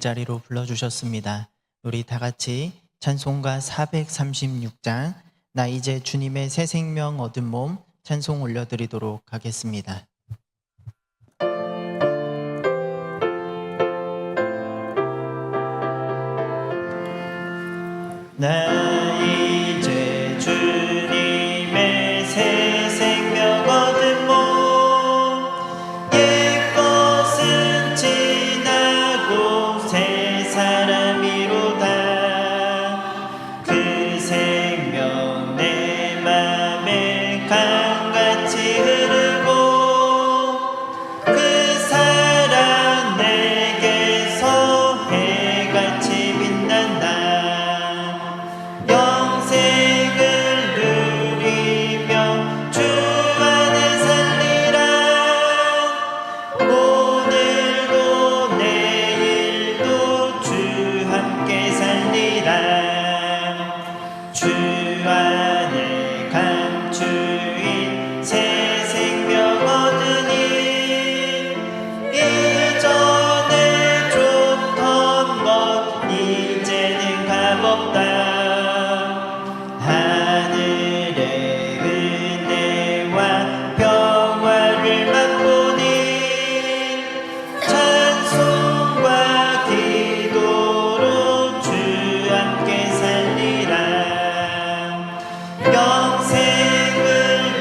자리로 불러주셨습니다. 우리 다 같이 찬송가 436장 나 이제 주님의 새 생명 얻은 몸 찬송 올려드리도록 하겠습니다. 나 이제 주님의 새 생명 얻은 몸 옛 것은 지나고 새 사람이로다. 그 생명 내 맘에 강같이 흐르고 그 사랑 내게서 해같이 빛난다. 영생을 누리며 주 안에 살리라. 오늘도 내일도 주 함께 살리라. 주 안에 감추인 새 생명 얻으니 이전에 줬던 것 이제는 값없다. 하늘의 은혜와 평화를 맛보니 찬송과 기도로 주 함께 살리라. 영생을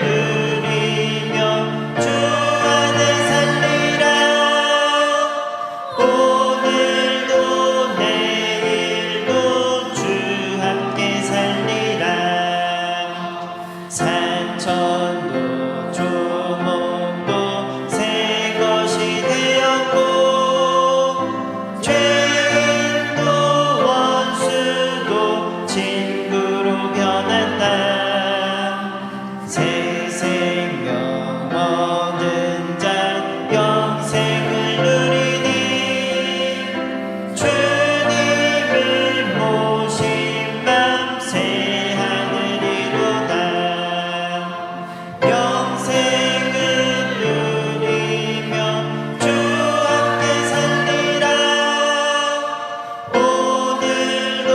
누리며 주 안에 살리라. 오늘도 내일도 주 함께 살리라. 산천도 조목도 새 것이 되었고 죄인도 원수도 친구로 변한다. 새 생명 얻은 자 영생을 누리니 주님을 모신 맘 새 하늘이로다. 영생을 누리며 주 함께 살리라. 오늘도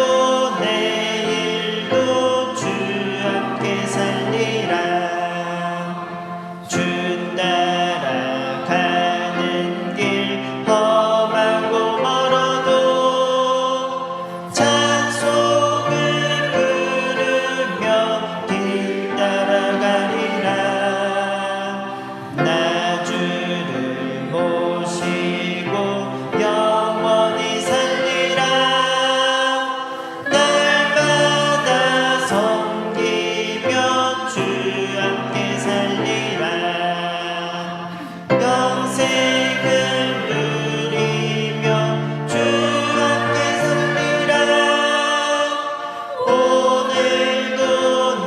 내일도 주 함께 살리라. 주 따라가는 길 험하고 멀어도 찬송을 부르며 길 따라가리라. 나 주를 모시고 영원히 살리라. 날마다 섬기며 주 함께 살리라. 영생을 누리며 주 함께 살리라. 오늘도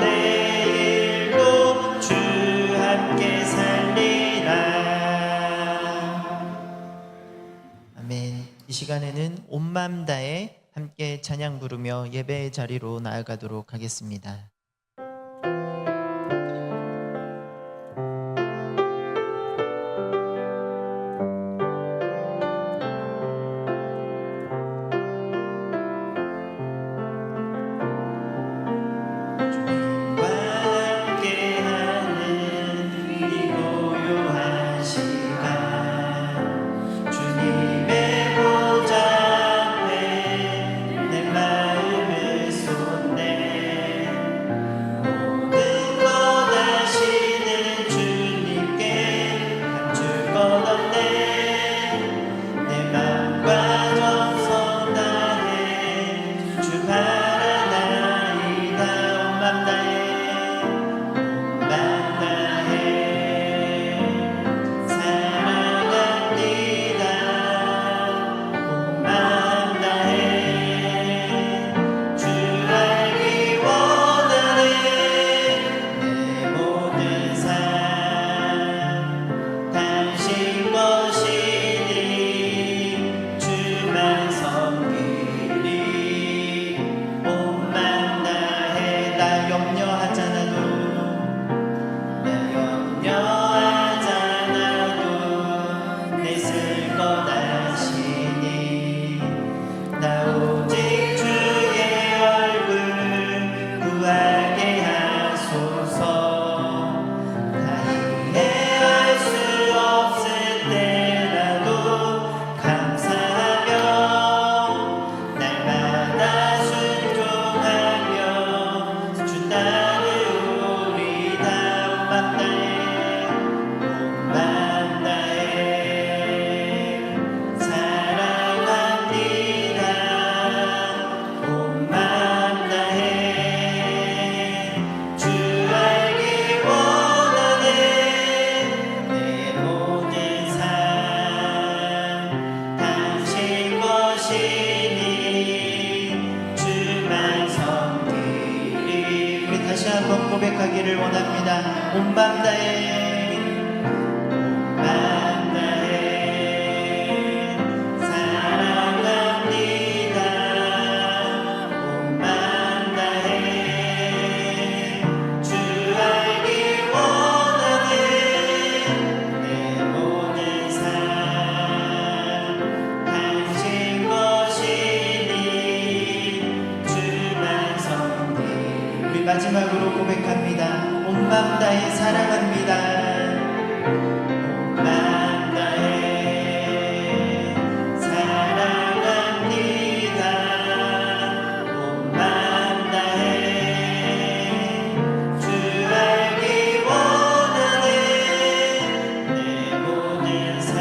내일도 주 함께 살리라. 아멘. 이 시간에는 온 마음 다해 함께 찬양 부르며 예배의 자리로 나아가도록 하겠습니다. 주님과 함께하는 이 고요한 시간 주님의 보좌 앞에 내 마음을 쏟네. 고백하기를 원합니다. 온 밤 다해 온 밤 다해 사랑합니다. 온 밤 다해 주 알기 원하는 내 모든 삶 당신 것이니 주만 섬기. 우리 마지막으로 고백합니다. 온 밤 다해 사랑합니다. 온 밤 다해 사랑합니다. 온 밤 다해 주 알기 원하는 내 모든 삶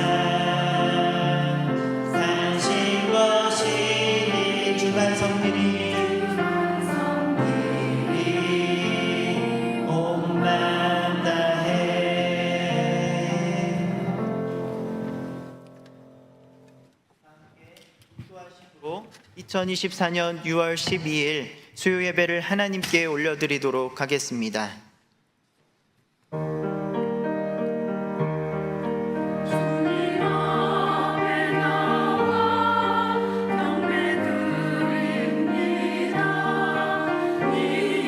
당신 것이니 주만 섬기리. 온 밤 다해. 함께 기도하시고 2024년 6월 12일 수요 예배를 하나님께 올려드리도록 하겠습니다. 주님 앞에 나와 경배 드립니다. 이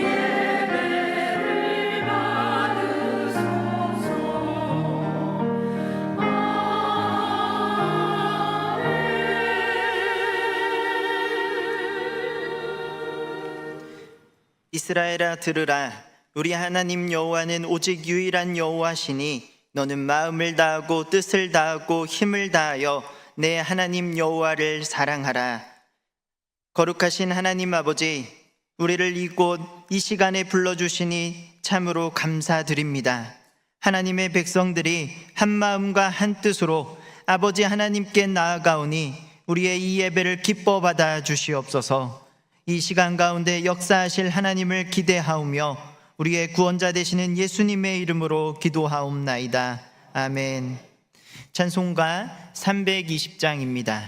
예배를 받으소서. 이스라엘아 들으라. 우리 하나님 여호와는 오직 유일한 여호와시니 너는 마음을 다하고 뜻을 다하고 힘을 다하여 내 하나님 여호와를 사랑하라. 거룩하신 하나님 아버지, 우리를 이곳 이 시간에 불러주시니 참으로 감사드립니다. 하나님의 백성들이 한 마음과 한 뜻으로 아버지 하나님께 나아가오니 우리의 이 예배를 기뻐 받아 주시옵소서. 이 시간 가운데 역사하실 하나님을 기대하오며 우리의 구원자 되시는 예수님의 이름으로 기도하옵나이다. 아멘. 찬송가 320장입니다.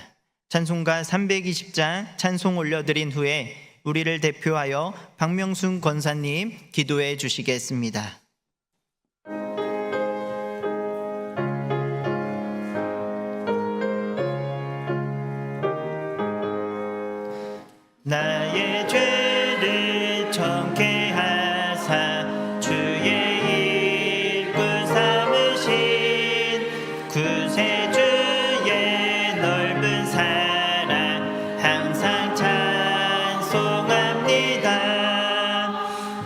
찬송가 320장 찬송 올려드린 후에 우리를 대표하여 박명순 권사님 기도해 주시겠습니다. 나의 죄를 정케하사 주의 일꾼 삼으신 구세주의 넓은 사랑 항상 찬송합니다.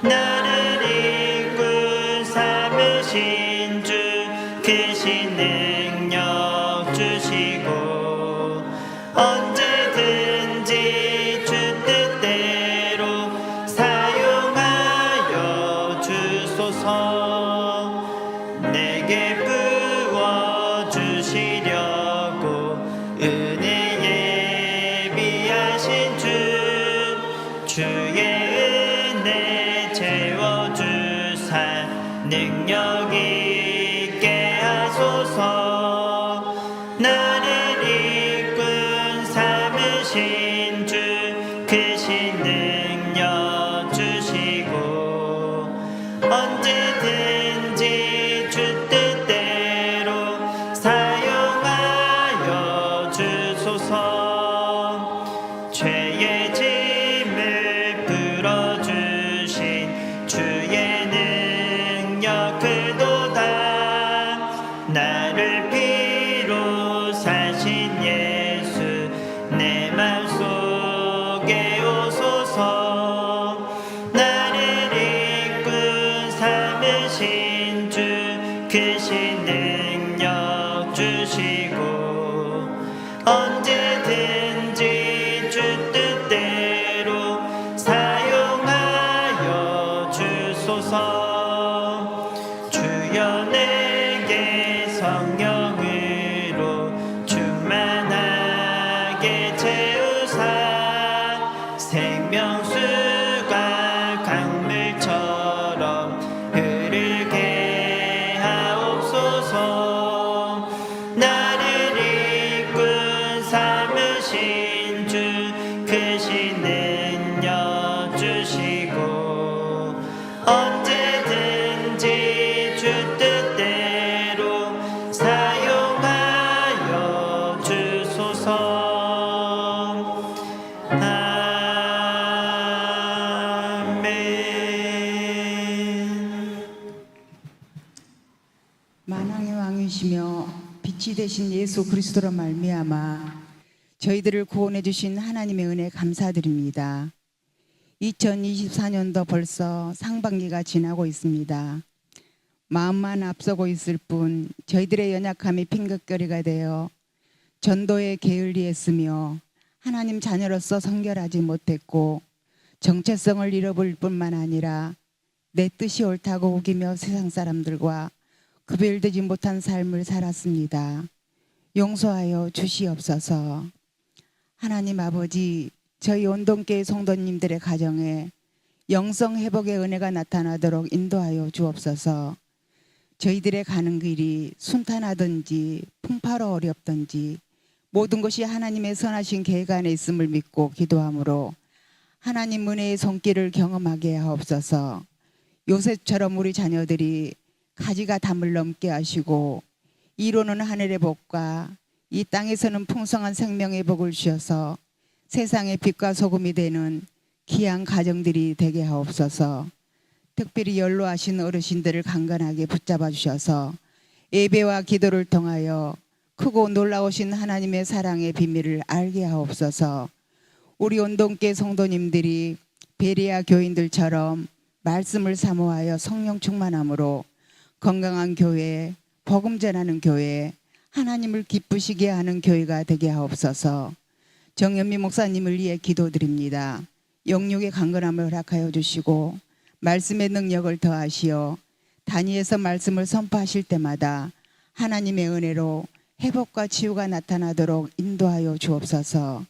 나를 일꾼 삼으신 주 크신 능력 주시고 언제든지 내게 부어주시려고 은혜에 예비하신 주의 은혜 채워주사 능력 있게 하소서. 나를 일꾼 삼으신 주 크신 능력 주시고 언제든지 주 뜻대로 사용하여 주소서. 죄의 짐을 풀어주신 주의 능력 크도다. 나를 피로 사신 예수 내 맘속에 오소서. 나를 일꾼 삼으신 주 크신 능력 주시고 언제든지 주 뜻대로 사용하여 주소서. 주여 내게 성령으로 충만하게 채우사 생명수가 강물처럼 흐르게 하옵소서. 나를 일꾼 삼으신 주 크신 능력 주시고 언제든 진리 되신 예수 그리스도로 말미암아 저희들을 구원해 주신 하나님의 은혜 감사드립니다. 2024년도 벌써 상반기가 지나고 있습니다. 마음만 앞서고 있을 뿐 저희들의 연약함이 핑곗거리가 되어 전도에 게을리했으며 하나님 자녀로서 성결하지 못했고 정체성을 잃어버릴 뿐만 아니라 내 뜻이 옳다고 우기며 세상 사람들과 구별되지 못한 삶을 살았습니다. 용서하여 주시옵소서. 하나님 아버지, 저희 온동교회 성도님들의 가정에 영성 회복의 은혜가 나타나도록 인도하여 주옵소서. 저희들의 가는 길이 순탄하든지 풍파로 어렵든지 모든 것이 하나님의 선하신 계획 안에 있음을 믿고 기도하므로 하나님 은혜의 손길을 경험하게 하옵소서. 요셉처럼 우리 자녀들이 가지가 담을 넘게 하시고 이로는 하늘의 복과 이 땅에서는 풍성한 생명의 복을 주셔서 세상의 빛과 소금이 되는 귀한 가정들이 되게 하옵소서. 특별히 연로하신 어르신들을 강건하게 붙잡아 주셔서 예배와 기도를 통하여 크고 놀라우신 하나님의 사랑의 비밀을 알게 하옵소서. 우리 온동교회 성도님들이 베레아 교인들처럼 말씀을 사모하여 성령 충만함으로 건강한 교회, 복음 전하는 교회, 하나님을 기쁘시게 하는 교회가 되게 하옵소서. 정현미 목사님을 위해 기도드립니다. 영육의 강건함을 허락하여 주시고 말씀의 능력을 더하시어 단위에서 말씀을 선포하실 때마다 하나님의 은혜로 회복과 치유가 나타나도록 인도하여 주옵소서.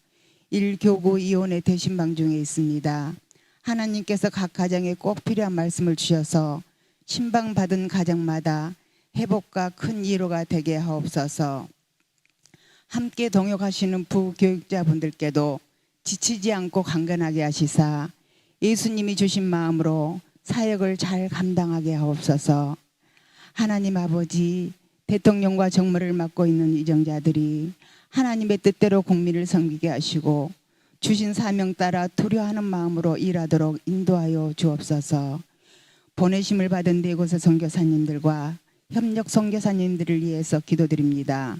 1교구 이혼의 대신방 중에 있습니다. 하나님께서 각 가정에 꼭 필요한 말씀을 주셔서 신방받은 가정마다 회복과 큰 위로가 되게 하옵소서. 함께 동역하시는 부교육자분들께도 지치지 않고 강건하게 하시사 예수님이 주신 마음으로 사역을 잘 감당하게 하옵소서. 하나님 아버지, 대통령과 정무를 맡고 있는 위정자들이 하나님의 뜻대로 국민을 섬기게 하시고 주신 사명 따라 두려워하는 마음으로 일하도록 인도하여 주옵소서. 보내심을 받은 네 곳의 선교사님들과 협력 선교사님들을 위해서 기도드립니다.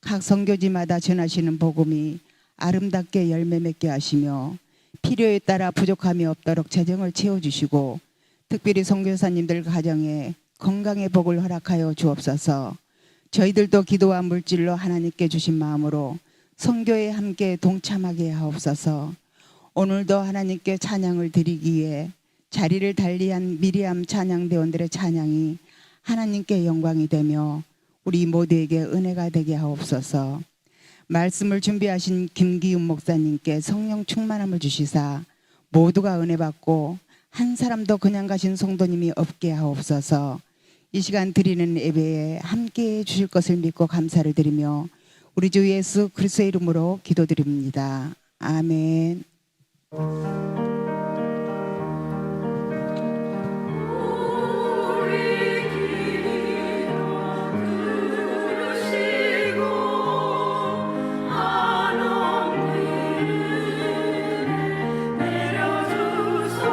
각 선교지마다 전하시는 복음이 아름답게 열매 맺게 하시며 필요에 따라 부족함이 없도록 재정을 채워주시고 특별히 선교사님들 가정에 건강의 복을 허락하여 주옵소서. 저희들도 기도와 물질로 하나님께 주신 마음으로 선교에 함께 동참하게 하옵소서. 오늘도 하나님께 찬양을 드리기 위해 자리를 달리한 미리암 찬양대원들의 찬양이 하나님께 영광이 되며 우리 모두에게 은혜가 되게 하옵소서. 말씀을 준비하신 김기훈 목사님께 성령 충만함을 주시사 모두가 은혜 받고 한 사람도 그냥 가신 성도님이 없게 하옵소서. 이 시간 드리는 예배에 함께해 주실 것을 믿고 감사를 드리며 우리 주 예수 그리스도의 이름으로 기도드립니다. 아멘. 우리 기도 들으시고 한없는 은혜 내려주소서.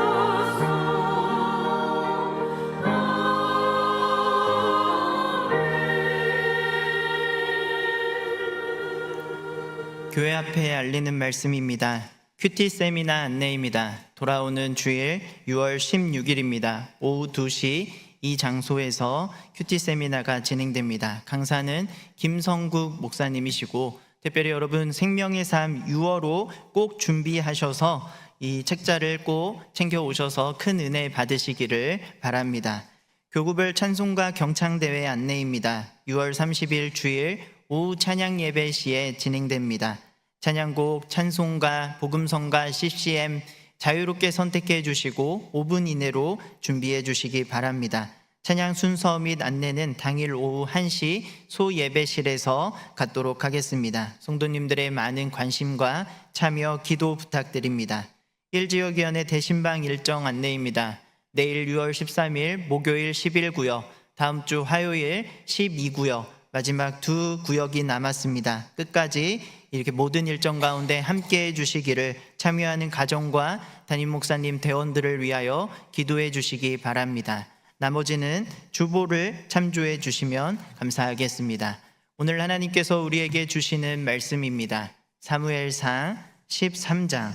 교회 앞에 알리는 말씀입니다. 큐티 세미나 안내입니다. 돌아오는 주일 6월 16일입니다. 오후 2시 이 장소에서 큐티 세미나가 진행됩니다. 강사는 김성국 목사님이시고 특별히 여러분 생명의 삶 6월호 꼭 준비하셔서 이 책자를 꼭 챙겨 오셔서 큰 은혜 받으시기를 바랍니다. 교구별 찬송가 경창대회 안내입니다. 6월 30일 주일 오후 찬양 예배 시에 진행됩니다. 찬양곡, 찬송가, 복음성가, CCM 자유롭게 선택해 주시고 5분 이내로 준비해 주시기 바랍니다. 찬양 순서 및 안내는 당일 오후 1시 소예배실에서 갖도록 하겠습니다. 성도님들의 많은 관심과 참여, 기도 부탁드립니다. 1지역위원회 대신방 일정 안내입니다. 내일 6월 13일 목요일 11구역, 다음 주 화요일 12구역, 마지막 2구역이 남았습니다. 끝까지 이렇게 모든 일정 가운데 함께해 주시기를 참여하는 가정과 담임 목사님 대원들을 위하여 기도해 주시기 바랍니다. 나머지는 주보를 참조해 주시면 감사하겠습니다. 오늘 하나님께서 우리에게 주시는 말씀입니다. 사무엘상 13장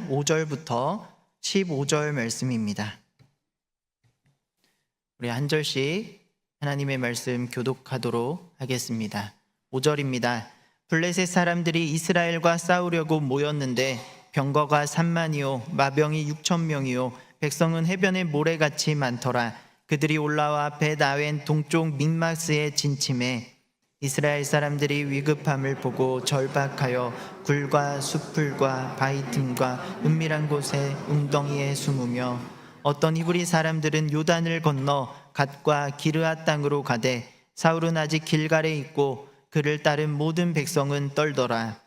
5절부터 15절 말씀입니다. 우리 한 절씩 하나님의 말씀 교독하도록 하겠습니다. 5절입니다. 블레셋 사람들이 이스라엘과 싸우려고 모였는데 병거가 3만이요 마병이 6,000명이요 백성은 해변에 모래같이 많더라. 그들이 올라와 벳아웬 동쪽 믹마스에 진침해 이스라엘 사람들이 위급함을 보고 절박하여 굴과 숲풀과 바위 틈과 은밀한 곳에 웅덩이에 숨으며 어떤 히브리 사람들은 요단을 건너 갓과 기르앗 땅으로 가되 사울은 아직 길갈에 있고 그를 따른 모든 백성은 떨더라.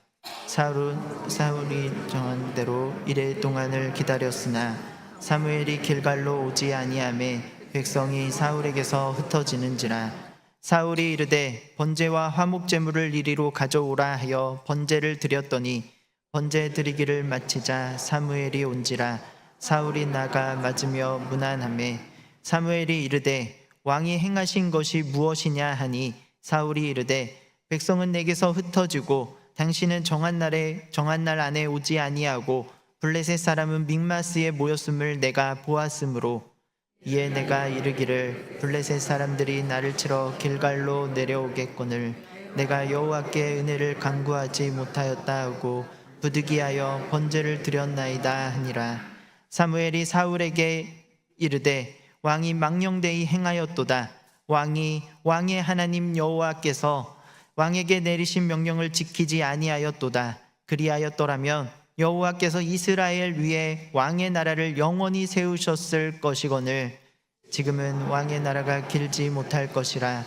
사울이 정한 대로 이래 동안을 기다렸으나 사무엘이 길갈로 오지 아니하매 백성이 사울에게서 흩어지는지라. 사울이 이르되 번제와 화목 제물을 이리로 가져오라 하여 번제를 드렸더니 번제 드리기를 마치자 사무엘이 온지라. 사울이 나가 맞으며 문안하매 사무엘이 이르되 왕이 행하신 것이 무엇이냐 하니 사울이 이르되 백성은 내게서 흩어지고 당신은 정한 날 안에 오지 아니하고 블레셋 사람은 믹마스에 모였음을 내가 보았으므로 이에 내가 이르기를 블레셋 사람들이 나를 치러 길갈로 내려오겠거늘 내가 여호와께 은혜를 간구하지 못하였다 하고 부득이하여 번제를 드렸나이다 하니라. 사무엘이 사울에게 이르되 왕이 망령되이 행하였도다. 왕의 하나님 여호와께서 왕에게 내리신 명령을 지키지 아니하였도다. 그리하였더라면 여호와께서 이스라엘 위에 왕의 나라를 영원히 세우셨을 것이거늘 지금은 왕의 나라가 길지 못할 것이라.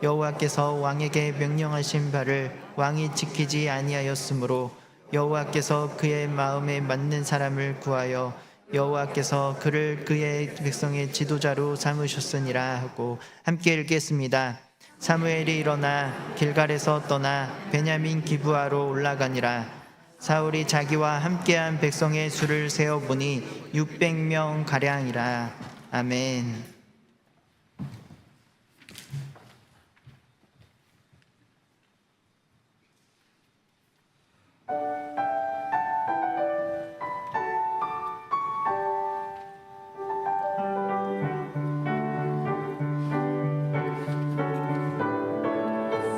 여호와께서 왕에게 명령하신 바를 왕이 지키지 아니하였으므로 여호와께서 그의 마음에 맞는 사람을 구하여 여호와께서 그를 그의 백성의 지도자로 삼으셨으니라 하고 함께 읽겠습니다. 사무엘이 일어나 길갈에서 떠나 베냐민 기브아로 올라가니라. 사울이 자기와 함께한 백성의 수를 세어보니 600명 가량이라. 아멘.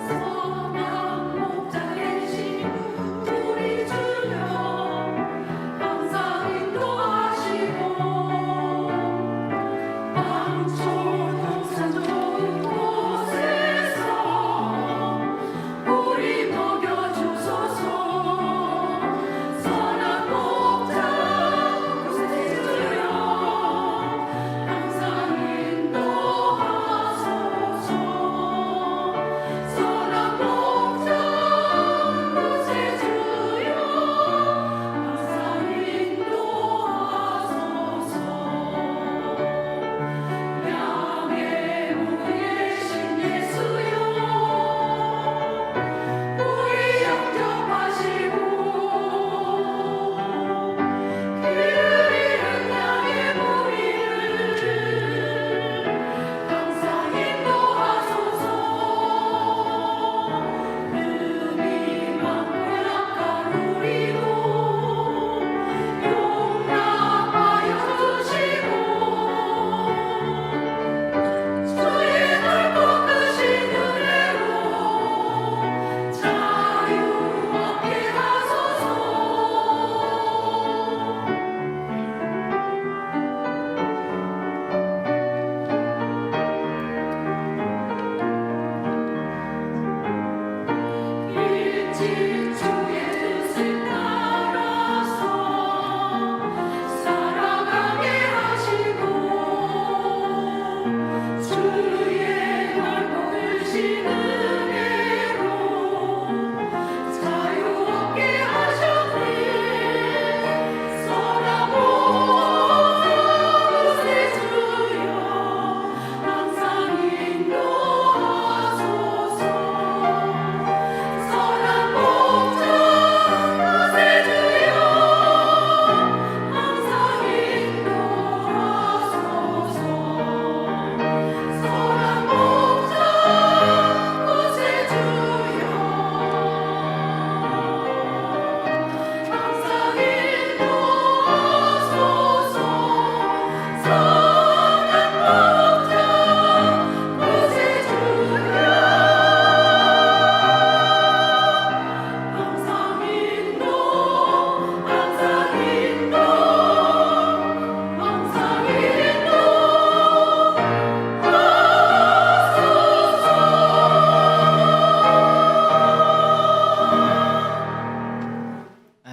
선한 목자 되신 우리 주여 항상 인도하시고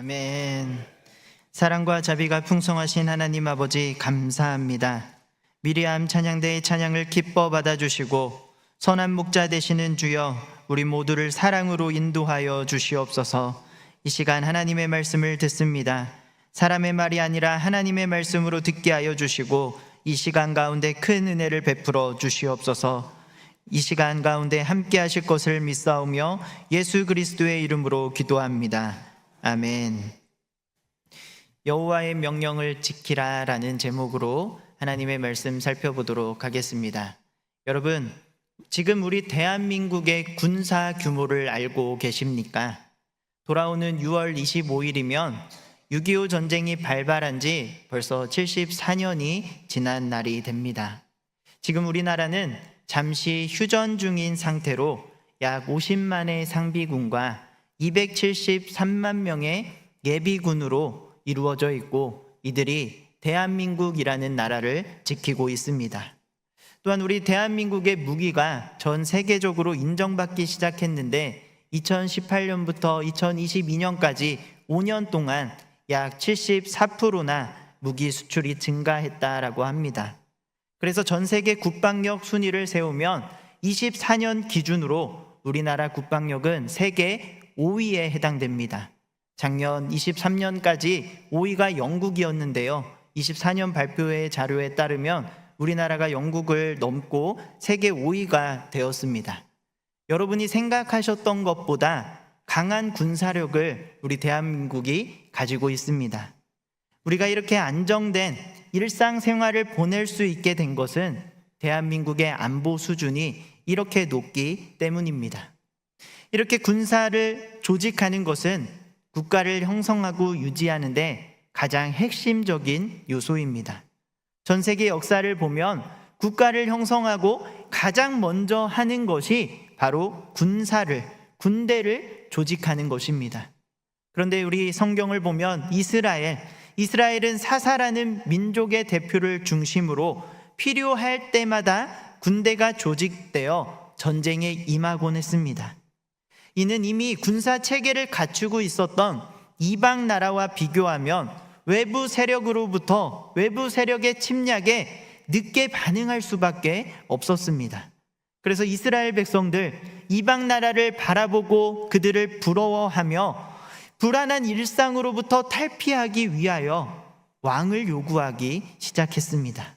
아멘. 사랑과 자비가 풍성하신 하나님 아버지 감사합니다. 미리암 찬양대의 찬양을 기뻐 받아주시고 선한 목자 되시는 주여 우리 모두를 사랑으로 인도하여 주시옵소서. 이 시간 하나님의 말씀을 듣습니다. 사람의 말이 아니라 하나님의 말씀으로 듣게 하여 주시고 이 시간 가운데 큰 은혜를 베풀어 주시옵소서. 이 시간 가운데 함께 하실 것을 믿사오며 예수 그리스도의 이름으로 기도합니다. 아멘. 여호와의 명령을 지키라 라는 제목으로 하나님의 말씀 살펴보도록 하겠습니다. 여러분, 지금 우리 대한민국의 군사 규모를 알고 계십니까? 돌아오는 6월 25일이면 6.25 전쟁이 발발한 지 벌써 74년이 지난 날이 됩니다. 지금 우리나라는 잠시 휴전 중인 상태로 약 50만의 상비군과 273만 명의 예비군으로 이루어져 있고 이들이 대한민국이라는 나라를 지키고 있습니다. 또한 우리 대한민국의 무기가 전 세계적으로 인정받기 시작했는데 2018년부터 2022년까지 5년 동안 약 74%나 무기 수출이 증가했다라고 합니다. 그래서 전 세계 국방력 순위를 세우면 24년 기준으로 우리나라 국방력은 세계 5위에 해당됩니다. 작년 23년까지 5위가 영국이었는데요. 24년 발표의 자료에 따르면 우리나라가 영국을 넘고 세계 5위가 되었습니다. 여러분이 생각하셨던 것보다 강한 군사력을 우리 대한민국이 가지고 있습니다. 우리가 이렇게 안정된 일상생활을 보낼 수 있게 된 것은 대한민국의 안보 수준이 이렇게 높기 때문입니다. 이렇게 군사를 조직하는 것은 국가를 형성하고 유지하는데 가장 핵심적인 요소입니다. 전 세계 역사를 보면 국가를 형성하고 가장 먼저 하는 것이 바로 군대를 조직하는 것입니다. 그런데 우리 성경을 보면 이스라엘은 사사라는 민족의 대표를 중심으로 필요할 때마다 군대가 조직되어 전쟁에 임하곤 했습니다. 이는 이미 군사 체계를 갖추고 있었던 이방 나라와 비교하면 외부 세력의 침략에 늦게 반응할 수밖에 없었습니다. 그래서 이스라엘 백성들 이방 나라를 바라보고 그들을 부러워하며 불안한 일상으로부터 탈피하기 위하여 왕을 요구하기 시작했습니다.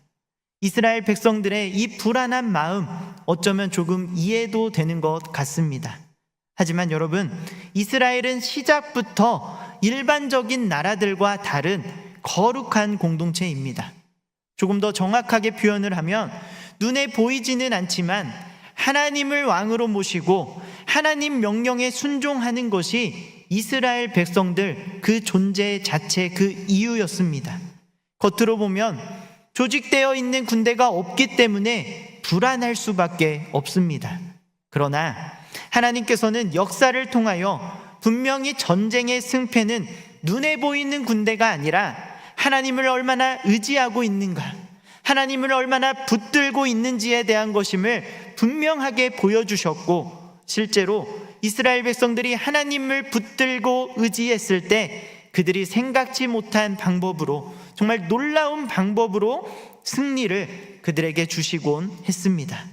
이스라엘 백성들의 이 불안한 마음 어쩌면 조금 이해도 되는 것 같습니다. 하지만 여러분, 이스라엘은 시작부터 일반적인 나라들과 다른 거룩한 공동체입니다. 조금 더 정확하게 표현을 하면 눈에 보이지는 않지만 하나님을 왕으로 모시고 하나님 명령에 순종하는 것이 이스라엘 백성들 그 존재 자체 그 이유였습니다. 겉으로 보면 조직되어 있는 군대가 없기 때문에 불안할 수밖에 없습니다. 그러나 하나님께서는 역사를 통하여 분명히 전쟁의 승패는 눈에 보이는 군대가 아니라 하나님을 얼마나 의지하고 있는가, 하나님을 얼마나 붙들고 있는지에 대한 것임을 분명하게 보여주셨고, 실제로 이스라엘 백성들이 하나님을 붙들고 의지했을 때 그들이 생각지 못한 방법으로, 정말 놀라운 방법으로 승리를 그들에게 주시곤 했습니다.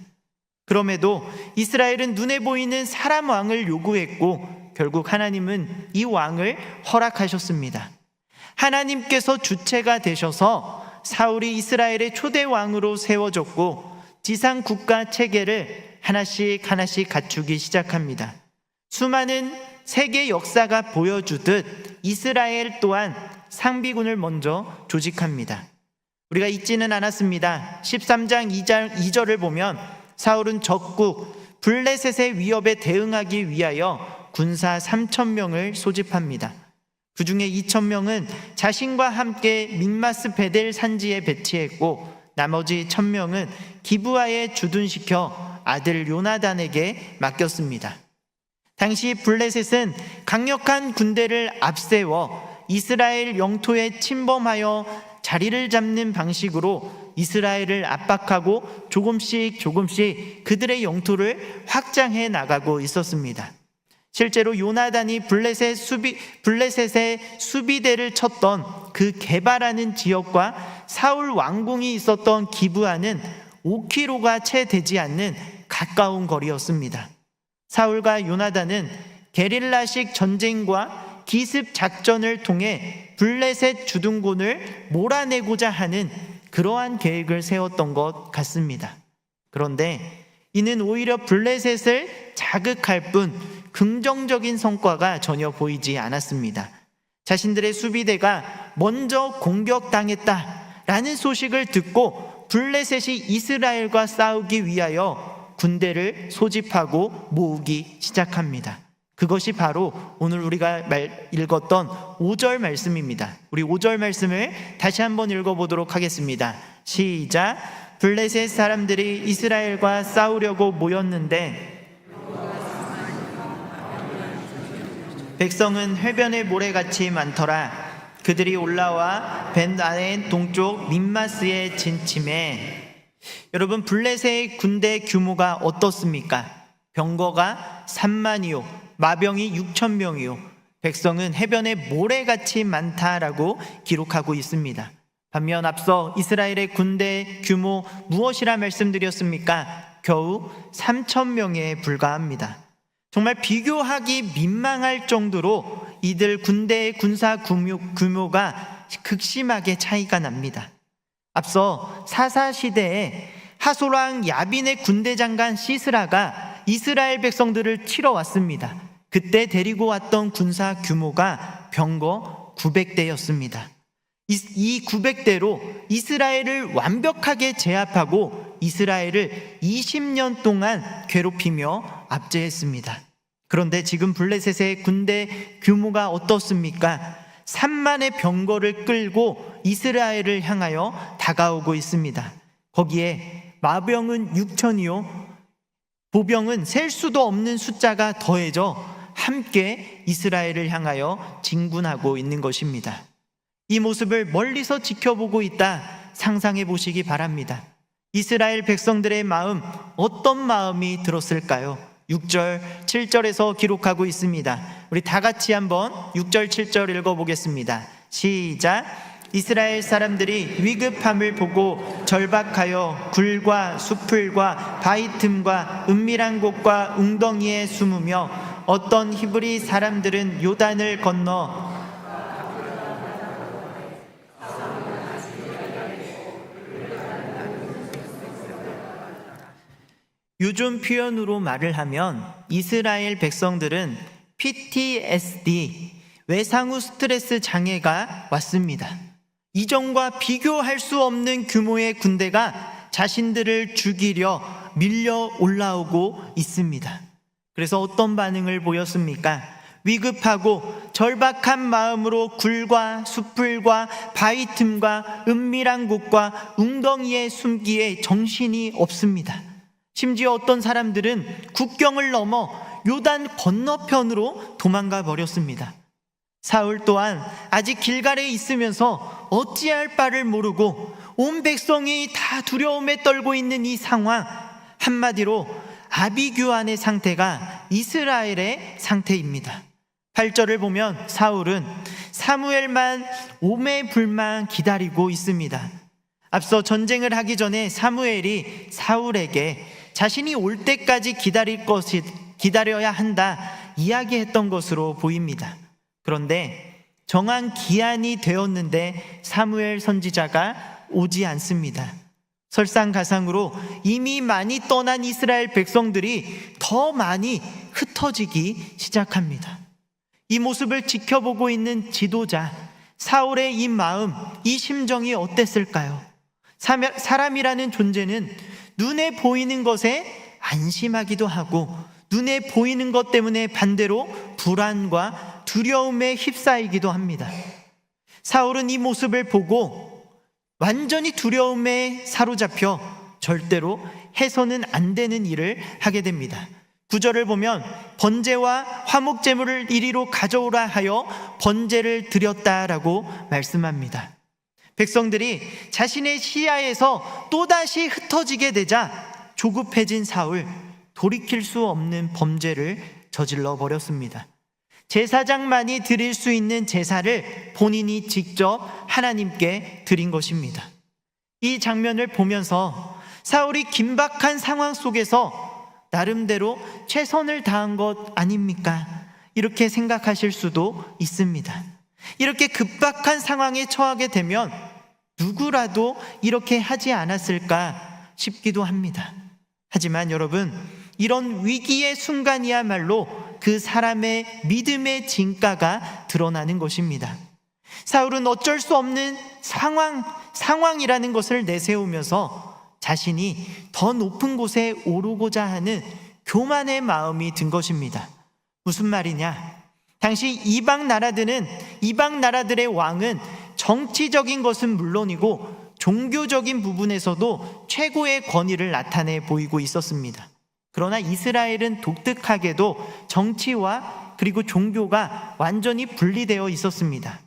그럼에도 이스라엘은 눈에 보이는 사람 왕을 요구했고 결국 하나님은 이 왕을 허락하셨습니다. 하나님께서 주체가 되셔서 사울이 이스라엘의 초대 왕으로 세워졌고 지상 국가 체계를 하나씩 갖추기 시작합니다. 수많은 세계 역사가 보여주듯 이스라엘 또한 상비군을 먼저 조직합니다. 우리가 잊지는 않았습니다. 13장 2절을 보면 사울은 적국 블레셋의 위협에 대응하기 위하여 군사 3,000명을 소집합니다. 그 중에 2,000명은 자신과 함께 믹마스 베델 산지에 배치했고 나머지 1,000명은 기브아에 주둔시켜 아들 요나단에게 맡겼습니다. 당시 블레셋은 강력한 군대를 앞세워 이스라엘 영토에 침범하여 자리를 잡는 방식으로 이스라엘을 압박하고 조금씩 그들의 영토를 확장해 나가고 있었습니다. 실제로 요나단이 블레셋의 수비대를 쳤던 그 게바라는 지역과 사울 왕궁이 있었던 기브아는 5km가 채 되지 않는 가까운 거리였습니다. 사울과 요나단은 게릴라식 전쟁과 기습 작전을 통해 블레셋 주둔군을 몰아내고자 하는 그러한 계획을 세웠던 것 같습니다. 그런데 이는 오히려 블레셋을 자극할 뿐 긍정적인 성과가 전혀 보이지 않았습니다. 자신들의 수비대가 먼저 공격당했다라는 소식을 듣고 블레셋이 이스라엘과 싸우기 위하여 군대를 소집하고 모으기 시작합니다. 그것이 바로 오늘 우리가 읽었던 5절 말씀입니다. 우리 5절 말씀을 다시 한번 읽어보도록 하겠습니다. 시작. 블레셋 사람들이 이스라엘과 싸우려고 모였는데 백성은 해변의 모래같이 많더라. 그들이 올라와 벤아엔 동쪽 민마스에 진침해. 여러분, 블레셋의 군대 규모가 어떻습니까? 병거가 3만이요, 마병이 6,000명이요, 백성은 해변에 모래같이 많다라고 기록하고 있습니다. 반면 앞서 이스라엘의 군대 규모 무엇이라 말씀드렸습니까? 겨우 3,000명에 불과합니다. 정말 비교하기 민망할 정도로 이들 군대의 군사 규모가 극심하게 차이가 납니다. 앞서 사사 시대에 하소랑 야빈의 군대 장관 시스라가 이스라엘 백성들을 치러 왔습니다. 그때 데리고 왔던 군사 규모가 병거 900대였습니다. 이 900대로 이스라엘을 완벽하게 제압하고 이스라엘을 20년 동안 괴롭히며 압제했습니다. 그런데 지금 블레셋의 군대 규모가 어떻습니까? 3만의 병거를 끌고 이스라엘을 향하여 다가오고 있습니다. 거기에 마병은 6천이요, 보병은 셀 수도 없는 숫자가 더해져 함께 이스라엘을 향하여 진군하고 있는 것입니다. 이 모습을 멀리서 지켜보고 있다 상상해 보시기 바랍니다. 이스라엘 백성들의 마음, 어떤 마음이 들었을까요? 6절, 7절에서 기록하고 있습니다. 우리 다 같이 한번 6절, 7절 읽어보겠습니다. 시작. 이스라엘 사람들이 위급함을 보고 절박하여 굴과 수풀과 바위 틈과 은밀한 곳과 웅덩이에 숨으며 어떤 히브리 사람들은 요단을 건너 요즘 표현으로 말을 하면 이스라엘 백성들은 PTSD, 외상후 스트레스 장애가 왔습니다. 이전과 비교할 수 없는 규모의 군대가 자신들을 죽이려 밀려 올라오고 있습니다. 그래서 어떤 반응을 보였습니까? 위급하고 절박한 마음으로 굴과 수풀과 바위 틈과 은밀한 곳과 웅덩이에 숨기에 정신이 없습니다. 심지어 어떤 사람들은 국경을 넘어 요단 건너편으로 도망가 버렸습니다. 사울 또한 아직 길갈에 있으면서 어찌할 바를 모르고 온 백성이 다 두려움에 떨고 있는 이 상황, 한마디로 아비규환의 상태가 이스라엘의 상태입니다. 8절을 보면 사울은 사무엘만 오매불만 기다리고 있습니다. 앞서 전쟁을 하기 전에 사무엘이 사울에게 자신이 올 때까지 기다려야 한다 이야기했던 것으로 보입니다. 그런데 정한 기한이 되었는데 사무엘 선지자가 오지 않습니다. 설상가상으로 이미 많이 떠난 이스라엘 백성들이 더 많이 흩어지기 시작합니다. 이 모습을 지켜보고 있는 지도자 사울의 이 마음, 이 심정이 어땠을까요? 사람이라는 존재는 눈에 보이는 것에 안심하기도 하고 눈에 보이는 것 때문에 반대로 불안과 두려움에 휩싸이기도 합니다. 사울은 이 모습을 보고 완전히 두려움에 사로잡혀 절대로 해서는 안 되는 일을 하게 됩니다. 9절을 보면 번제와 화목제물을 이리로 가져오라 하여 번제를 드렸다라고 말씀합니다. 백성들이 자신의 시야에서 또다시 흩어지게 되자 조급해진 사울, 돌이킬 수 없는 범죄를 저질러 버렸습니다. 제사장만이 드릴 수 있는 제사를 본인이 직접 하나님께 드린 것입니다. 이 장면을 보면서 사울이 긴박한 상황 속에서 나름대로 최선을 다한 것 아닙니까? 이렇게 생각하실 수도 있습니다. 이렇게 급박한 상황에 처하게 되면 누구라도 이렇게 하지 않았을까 싶기도 합니다. 하지만 여러분, 이런 위기의 순간이야말로 그 사람의 믿음의 진가가 드러나는 것입니다. 사울은 어쩔 수 없는 상황이라는 것을 내세우면서 자신이 더 높은 곳에 오르고자 하는 교만의 마음이 든 것입니다. 무슨 말이냐? 당시 이방 나라들의 왕은 정치적인 것은 물론이고 종교적인 부분에서도 최고의 권위를 나타내 보이고 있었습니다. 그러나 이스라엘은 독특하게도 정치와 그리고 종교가 완전히 분리되어 있었습니다.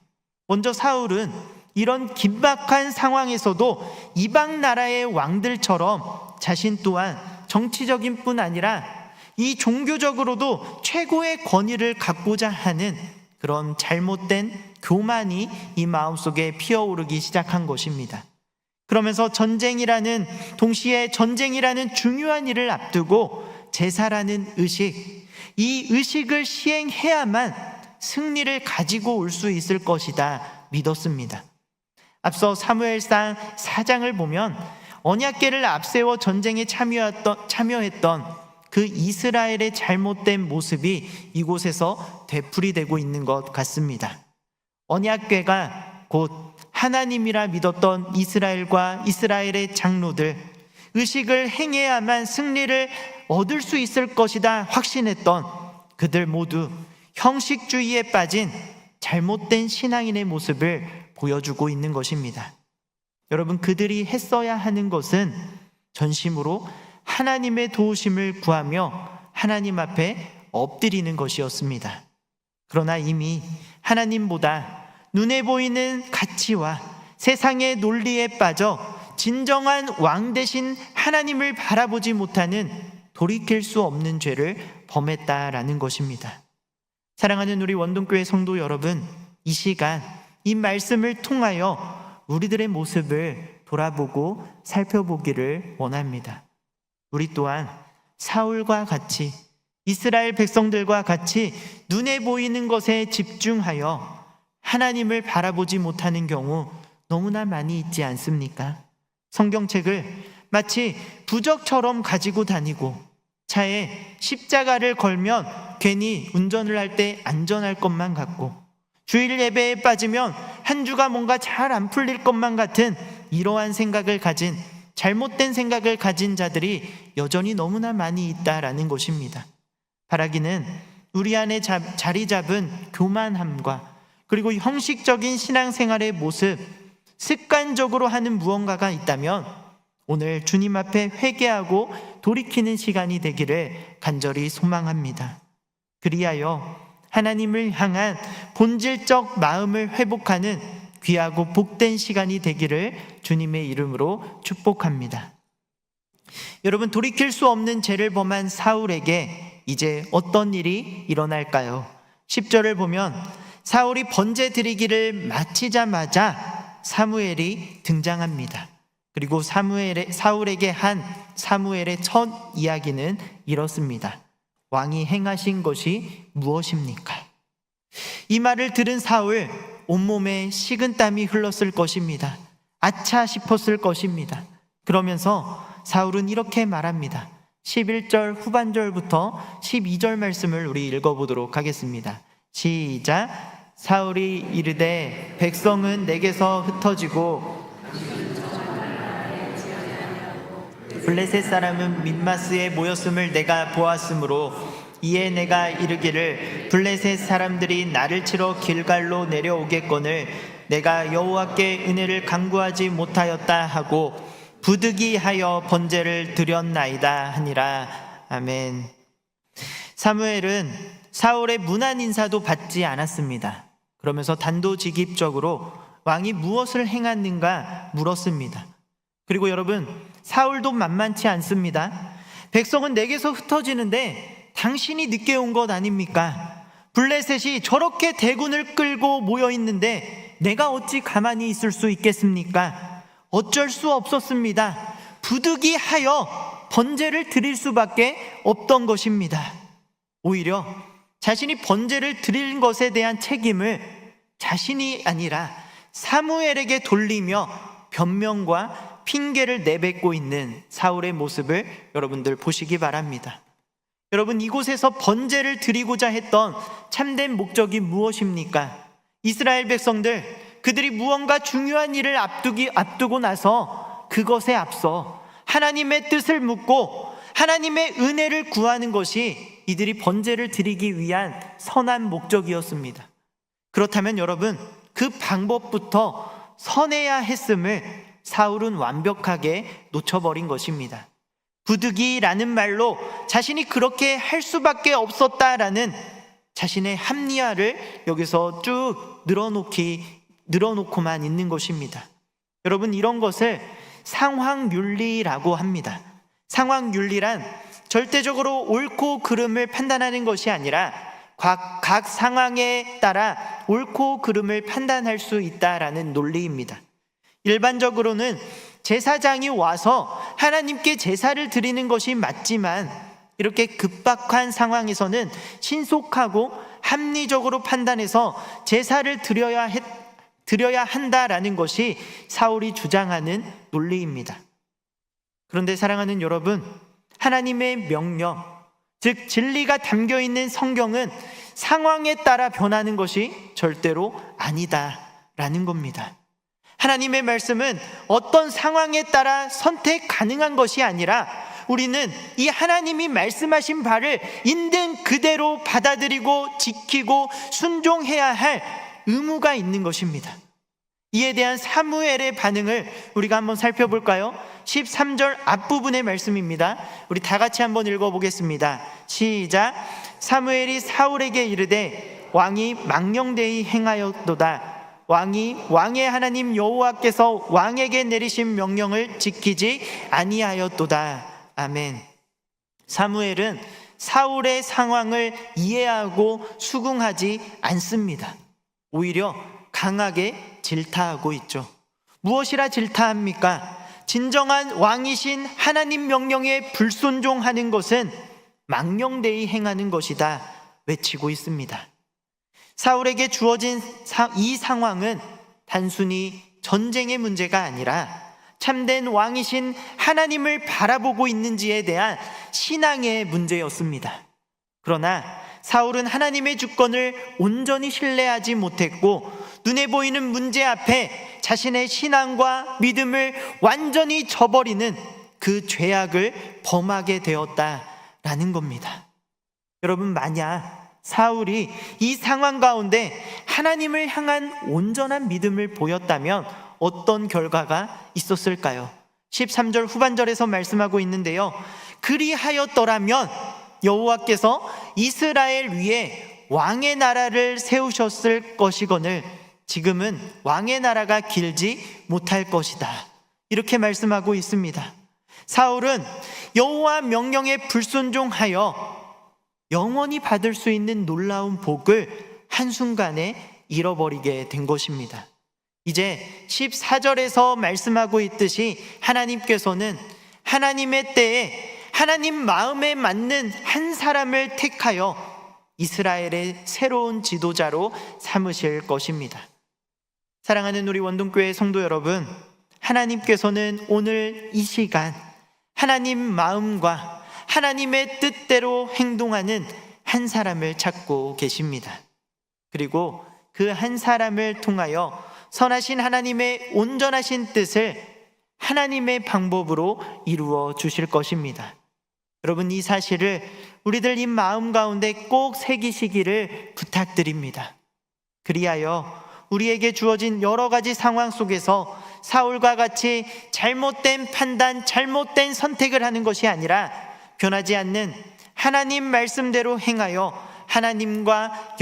먼저 사울은 이런 긴박한 상황에서도 이방 나라의 왕들처럼 자신 또한 정치적인 뿐 아니라 이 종교적으로도 최고의 권위를 갖고자 하는 그런 잘못된 교만이 이 마음속에 피어오르기 시작한 것입니다. 그러면서 동시에 전쟁이라는 중요한 일을 앞두고 제사라는 이 의식을 시행해야만 승리를 가지고 올 수 있을 것이다 믿었습니다. 앞서 사무엘상 4장을 보면 언약궤를 앞세워 전쟁에 참여했던 그 이스라엘의 잘못된 모습이 이곳에서 되풀이되고 있는 것 같습니다. 언약궤가 곧 하나님이라 믿었던 이스라엘과 이스라엘의 장로들, 의식을 행해야만 승리를 얻을 수 있을 것이다 확신했던 그들 모두 형식주의에 빠진 잘못된 신앙인의 모습을 보여주고 있는 것입니다. 여러분, 그들이 했어야 하는 것은 전심으로 하나님의 도우심을 구하며 하나님 앞에 엎드리는 것이었습니다. 그러나 이미 하나님보다 눈에 보이는 가치와 세상의 논리에 빠져 진정한 왕 대신 하나님을 바라보지 못하는 돌이킬 수 없는 죄를 범했다라는 것입니다. 사랑하는 우리 원동교회 성도 여러분, 이 시간 이 말씀을 통하여 우리들의 모습을 돌아보고 살펴보기를 원합니다. 우리 또한 사울과 같이, 이스라엘 백성들과 같이 눈에 보이는 것에 집중하여 하나님을 바라보지 못하는 경우 너무나 많이 있지 않습니까? 성경책을 마치 부적처럼 가지고 다니고 차에 십자가를 걸면 괜히 운전을 할 때 안전할 것만 같고 주일 예배에 빠지면 한 주가 뭔가 잘 안 풀릴 것만 같은 이러한 잘못된 생각을 가진 자들이 여전히 너무나 많이 있다라는 것입니다. 바라기는 우리 안에 자리 잡은 교만함과 그리고 형식적인 신앙생활의 모습, 습관적으로 하는 무언가가 있다면 오늘 주님 앞에 회개하고 돌이키는 시간이 되기를 간절히 소망합니다. 그리하여 하나님을 향한 본질적 마음을 회복하는 귀하고 복된 시간이 되기를 주님의 이름으로 축복합니다. 여러분, 돌이킬 수 없는 죄를 범한 사울에게 이제 어떤 일이 일어날까요? 10절을 보면 사울이 번제 드리기를 마치자마자 사무엘이 등장합니다. 그리고 사울에게 한 사무엘의 첫 이야기는 이렇습니다. 왕이 행하신 것이 무엇입니까? 이 말을 들은 사울, 온몸에 식은땀이 흘렀을 것입니다. 아차 싶었을 것입니다. 그러면서 사울은 이렇게 말합니다. 11절 후반절부터 12절 말씀을 우리 읽어보도록 하겠습니다. 시작. 사울이 이르되 백성은 내게서 흩어지고 블레셋 사람은 밋마스에 모였음을 내가 보았으므로 이에 내가 이르기를 블레셋 사람들이 나를 치러 길갈로 내려오겠거늘 내가 여호와께 은혜를 간구하지 못하였다 하고 부득이하여 번제를 드렸나이다 하니라. 아멘. 사무엘은 사울의 문안 인사도 받지 않았습니다. 그러면서 단도직입적으로 왕이 무엇을 행했는가 물었습니다. 그리고 여러분, 사울도 만만치 않습니다. 백성은 내게서 흩어지는데 당신이 늦게 온 것 아닙니까? 블레셋이 저렇게 대군을 끌고 모여 있는데 내가 어찌 가만히 있을 수 있겠습니까? 어쩔 수 없었습니다. 부득이하여 번제를 드릴 수밖에 없던 것입니다. 오히려 자신이 번제를 드린 것에 대한 책임을 자신이 아니라 사무엘에게 돌리며 변명과 핑계를 내뱉고 있는 사울의 모습을 여러분들 보시기 바랍니다. 여러분, 이곳에서 번제를 드리고자 했던 참된 목적이 무엇입니까? 이스라엘 백성들, 그들이 무언가 중요한 일을 앞두고 나서 그것에 앞서 하나님의 뜻을 묻고 하나님의 은혜를 구하는 것이 이들이 번제를 드리기 위한 선한 목적이었습니다. 그렇다면 여러분, 그 방법부터 선해야 했음을 사울은 완벽하게 놓쳐버린 것입니다. 부득이라는 말로 자신이 그렇게 할 수밖에 없었다라는 자신의 합리화를 여기서 쭉 늘어놓고만 있는 것입니다. 여러분, 이런 것을 상황윤리라고 합니다. 상황윤리란 절대적으로 옳고 그름을 판단하는 것이 아니라 각 상황에 따라 옳고 그름을 판단할 수 있다라는 논리입니다. 일반적으로는 제사장이 와서 하나님께 제사를 드리는 것이 맞지만 이렇게 급박한 상황에서는 신속하고 합리적으로 판단해서 제사를 드려야 한다라는 것이 사울이 주장하는 논리입니다. 그런데 사랑하는 여러분, 하나님의 명령, 즉 진리가 담겨있는 성경은 상황에 따라 변하는 것이 절대로 아니다라는 겁니다. 하나님의 말씀은 어떤 상황에 따라 선택 가능한 것이 아니라 우리는 이 하나님이 말씀하신 바를 있는 그대로 받아들이고 지키고 순종해야 할 의무가 있는 것입니다. 이에 대한 사무엘의 반응을 우리가 한번 살펴볼까요? 13절 앞부분의 말씀입니다. 우리 다 같이 한번 읽어보겠습니다. 시작. 사무엘이 사울에게 이르되 왕이 망령되이 행하였도다. 왕의 하나님 여호와께서 왕에게 내리신 명령을 지키지 아니하였도다. 아멘. 사무엘은 사울의 상황을 이해하고 수긍하지 않습니다. 오히려 강하게 질타하고 있죠. 무엇이라 질타합니까? 진정한 왕이신 하나님 명령에 불순종하는 것은 망령되이 행하는 것이다 외치고 있습니다. 사울에게 주어진 이 상황은 단순히 전쟁의 문제가 아니라 참된 왕이신 하나님을 바라보고 있는지에 대한 신앙의 문제였습니다. 그러나 사울은 하나님의 주권을 온전히 신뢰하지 못했고 눈에 보이는 문제 앞에 자신의 신앙과 믿음을 완전히 저버리는 그 죄악을 범하게 되었다라는 겁니다. 여러분, 만약 사울이 이 상황 가운데 하나님을 향한 온전한 믿음을 보였다면 어떤 결과가 있었을까요? 13절 후반절에서 말씀하고 있는데요, 그리하였더라면 여호와께서 이스라엘 위에 왕의 나라를 세우셨을 것이거늘 지금은 왕의 나라가 길지 못할 것이다, 이렇게 말씀하고 있습니다. 사울은 여호와 명령에 불순종하여 영원히 받을 수 있는 놀라운 복을 한순간에 잃어버리게 된 것입니다. 이제 14절에서 말씀하고 있듯이 하나님께서는 하나님의 때에 하나님 마음에 맞는 한 사람을 택하여 이스라엘의 새로운 지도자로 삼으실 것입니다. 사랑하는 우리 원동교회 성도 여러분, 하나님께서는 오늘 이 시간 하나님 마음과 하나님의 뜻대로 행동하는 한 사람을 찾고 계십니다. 그리고 그 한 사람을 통하여 선하신 하나님의 온전하신 뜻을 하나님의 방법으로 이루어 주실 것입니다. 여러분, 이 사실을 우리들 이 마음 가운데 꼭 새기시기를 부탁드립니다. 그리하여 우리에게 주어진 여러 가지 상황 속에서 사울과 같이 잘못된 판단, 잘못된 선택을 하는 것이 아니라 변하지 않는 하나님 말씀대로 행하여 하나님과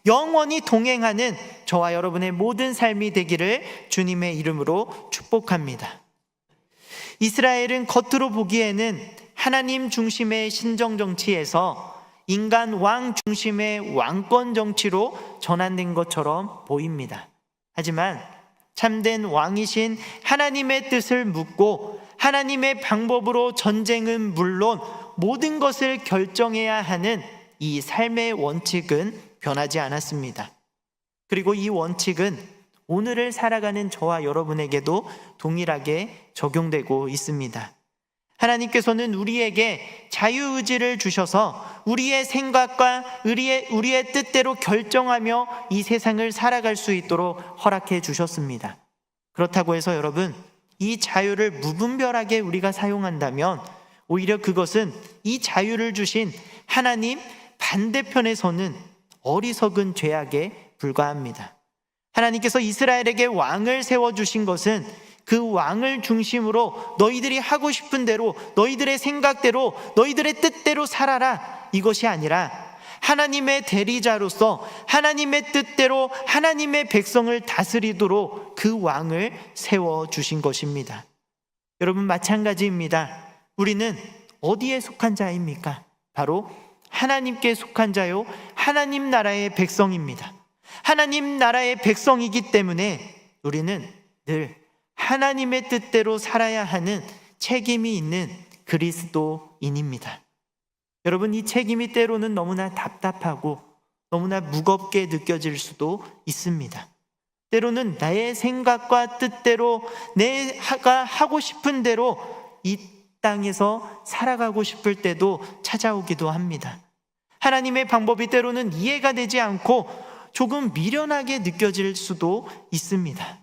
영원히 동행하는 저와 여러분의 모든 삶이 되기를 주님의 이름으로 축복합니다. 이스라엘은 겉으로 보기에는 하나님 중심의 신정 정치에서 인간 왕 중심의 왕권 정치로 전환된 것처럼 보입니다. 하지만 참된 왕이신 하나님의 뜻을 묻고 하나님의 방법으로 전쟁은 물론 모든 것을 결정해야 하는 이 삶의 원칙은 변하지 않았습니다. 그리고 이 원칙은 오늘을 살아가는 저와 여러분에게도 동일하게 적용되고 있습니다. 하나님께서는 우리에게 자유의지를 주셔서 우리의 생각과 우리의 뜻대로 결정하며 이 세상을 살아갈 수 있도록 허락해 주셨습니다. 그렇다고 해서 여러분, 이 자유를 무분별하게 우리가 사용한다면 오히려 그것은 이 자유를 주신 하나님 반대편에 서는 어리석은 죄악에 불과합니다. 하나님께서 이스라엘에게 왕을 세워주신 것은 그 왕을 중심으로 너희들이 하고 싶은 대로, 너희들의 생각대로, 너희들의 뜻대로 살아라, 이것이 아니라 하나님의 대리자로서 하나님의 뜻대로 하나님의 백성을 다스리도록 그 왕을 세워주신 것입니다. 여러분, 마찬가지입니다. 우리는 어디에 속한 자입니까? 바로 하나님께 속한 자요, 하나님 나라의 백성입니다. 하나님 나라의 백성이기 때문에 우리는 늘 하나님의 뜻대로 살아야 하는 책임이 있는 그리스도인입니다. 여러분, 이 책임이 때로는 너무나 답답하고 너무나 무겁게 느껴질 수도 있습니다. 때로는 나의 생각과 뜻대로 내가 하고 싶은 대로 이 땅에서 살아가고 싶을 때도 찾아오기도 합니다. 하나님의 방법이 때로는 이해가 되지 않고 조금 미련하게 느껴질 수도 있습니다.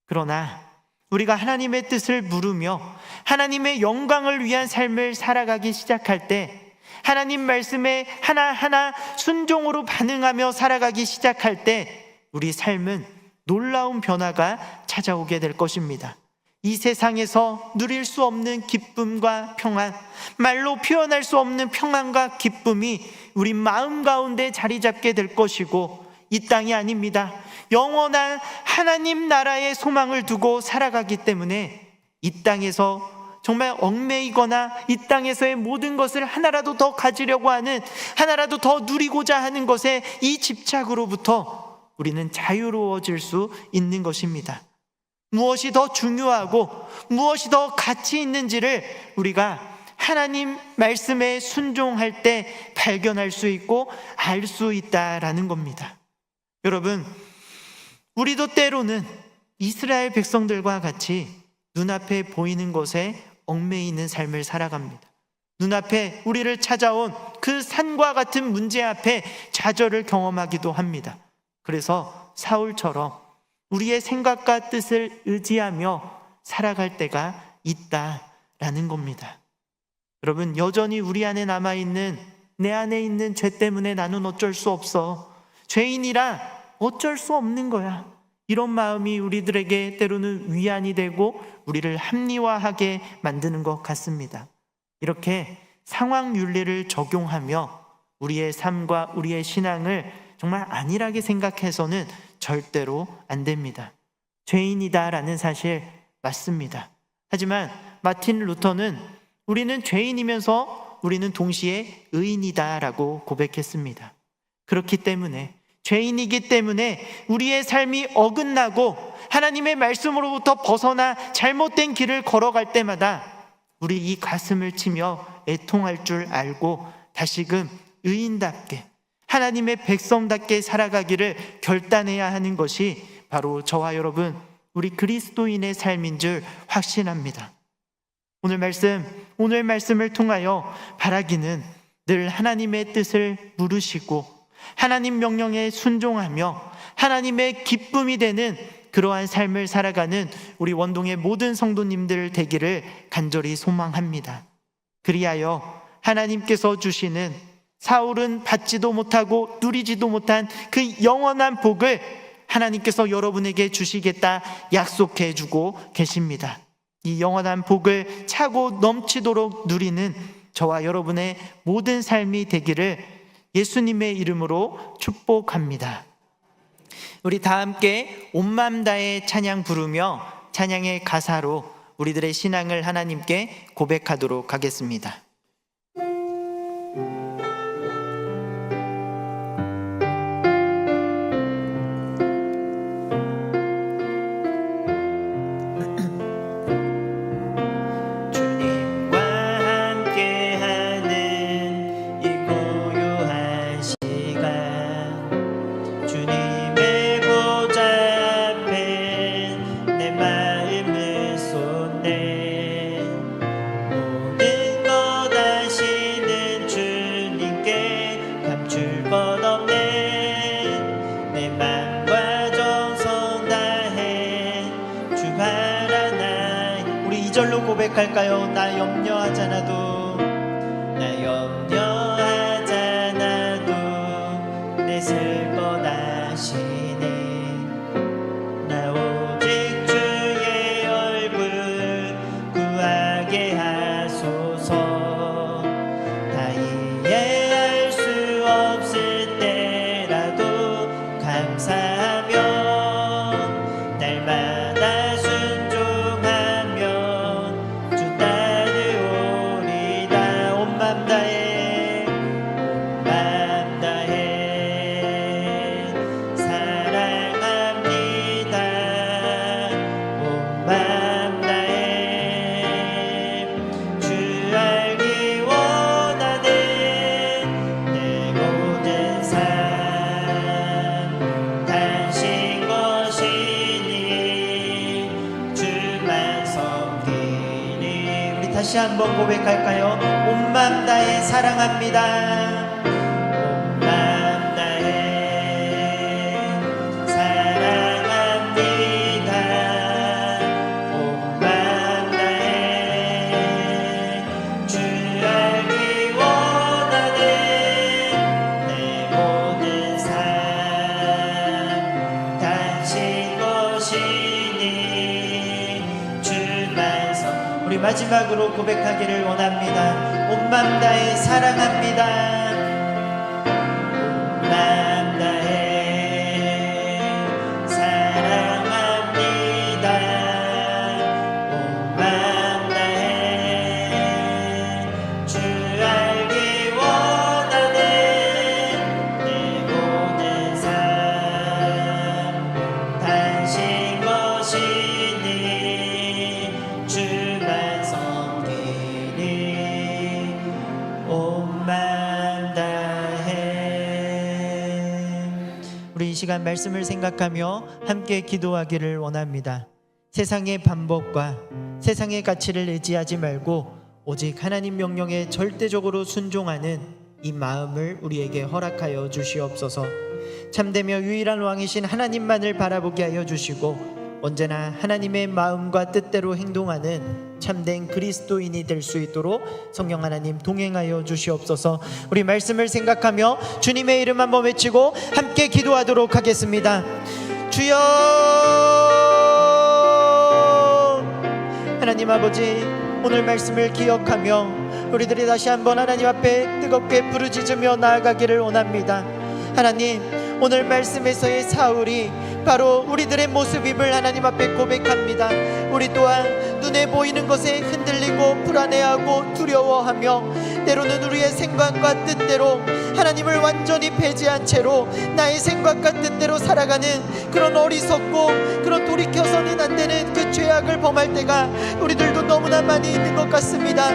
그러나 우리가 하나님의 뜻을 물으며 하나님의 영광을 위한 삶을 살아가기 시작할 때, 하나님 말씀에 하나하나 순종으로 반응하며 살아가기 시작할 때 우리 삶은 놀라운 변화가 찾아오게 될 것입니다. 이 세상에서 누릴 수 없는 기쁨과 평안, 말로 표현할 수 없는 평안과 기쁨이 우리 마음 가운데 자리 잡게 될 것이고, 이 땅이 아닙니다. 영원한 하나님 나라의 소망을 두고 살아가기 때문에 이 땅에서 정말 얽매이거나 이 땅에서의 모든 것을 하나라도 더 가지려고 하는, 하나라도 더 누리고자 하는 것에 이 집착으로부터 우리는 자유로워질 수 있는 것입니다. 무엇이 더 중요하고 무엇이 더 가치 있는지를 우리가 하나님 말씀에 순종할 때 발견할 수 있고 알 수 있다라는 겁니다. 여러분, 우리도 때로는 이스라엘 백성들과 같이 눈앞에 보이는 것에 얽매이는 삶을 살아갑니다. 눈앞에 우리를 찾아온 그 산과 같은 문제 앞에 좌절을 경험하기도 합니다. 그래서 사울처럼 우리의 생각과 뜻을 의지하며 살아갈 때가 있다라는 겁니다. 여러분, 여전히 우리 안에 남아있는, 내 안에 있는 죄 때문에 나는 어쩔 수 없어, 죄인이라 어쩔 수 없는 거야, 이런 마음이 우리들에게 때로는 위안이 되고 우리를 합리화하게 만드는 것 같습니다. 이렇게 상황 윤리를 적용하며 우리의 삶과 우리의 신앙을 정말 안일하게 생각해서는 절대로 안 됩니다. 죄인이다라는 사실 맞습니다. 하지만 마틴 루터는 우리는 죄인이면서 우리는 동시에 의인이다라고 고백했습니다. 그렇기 때문에, 죄인이기 때문에 우리의 삶이 어긋나고 하나님의 말씀으로부터 벗어나 잘못된 길을 걸어갈 때마다 우리 이 가슴을 치며 애통할 줄 알고 다시금 의인답게, 하나님의 백성답게 살아가기를 결단해야 하는 것이 바로 저와 여러분, 우리 그리스도인의 삶인 줄 확신합니다. 오늘 말씀을 통하여 바라기는 늘 하나님의 뜻을 물으시고 하나님 명령에 순종하며 하나님의 기쁨이 되는 그러한 삶을 살아가는 우리 원동의 모든 성도님들 되기를 간절히 소망합니다. 그리하여 하나님께서 주시는 사울은 받지도 못하고 누리지도 못한 그 영원한 복을 하나님께서 여러분에게 주시겠다 약속해 주고 계십니다. 이 영원한 복을 차고 넘치도록 누리는 저와 여러분의 모든 삶이 되기를 예수님의 이름으로 축복합니다. 우리 다 함께 온 마음 다해 찬양 부르며 찬양의 가사로 우리들의 신앙을 하나님께 고백하도록 하겠습니다. 6절로 고백할까요? 나 염려하잖아도 나 염려하잖아도 내 슬퍼 다시네 나 오직 주의 얼굴 구하게 하소서 다 이해할 수 없을 때라도 감사하며 날마다 순종하며 주 따르오리다 온 맘 다해 온 맘 다해 사랑합니다 온 맘 다해 주 알기 원하는 내 모든 삶 당신 것이니 주만 섬기니 우리 다시 한번 고백할까요? 온 맘 다해 사랑합니다 온 맘 다해 사랑합니다 온 맘 다해 주 알기 원하는 내 모든 삶 당신 것이니 주만 섬 우리 마지막으로 고백하기를 원합니다 온 맘 다해 사랑합니다 온 맘 다해 사랑합니다 온 맘 다해 주 알기 원하는 내 모든 삶 당신 것이니 주만 섬기니 온 맘 다해 우리 이 시간 말씀을 생각하며 함께 기도하기를 원합니다. 세상의 반복과 세상의 가치를 의지하지 말고 오직 하나님 명령에 절대적으로 순종하는 이 마음을 우리에게 허락하여 주시옵소서. 참되며 유일한 왕이신 하나님만을 바라보게 하여 주시고 언제나 하나님의 마음과 뜻대로 행동하는 참된 그리스도인이 될 수 있도록 성령 하나님 동행하여 주시옵소서. 우리 말씀을 생각하며 주님의 이름 한번 외치고 함께 기도하도록 하겠습니다. 주여 하나님 아버지 오늘 말씀을 기억하며 우리들이 다시 한번 하나님 앞에 뜨겁게 부르짖으며 나아가기를 원합니다. 하나님 오늘 말씀에서의 사울이 바로 우리들의 모습임을 하나님 앞에 고백합니다. 우리 또한 눈에 보이는 것에 흔들리고 불안해하고 두려워하며 때로는 우리의 생각과 뜻대로 하나님을 완전히 배제한 채로 나의 생각과 뜻대로 살아가는 그런 어리석고 그런 돌이켜서는 안 되는 그 죄악을 범할 때가 우리들도 너무나 많이 있는 것 같습니다.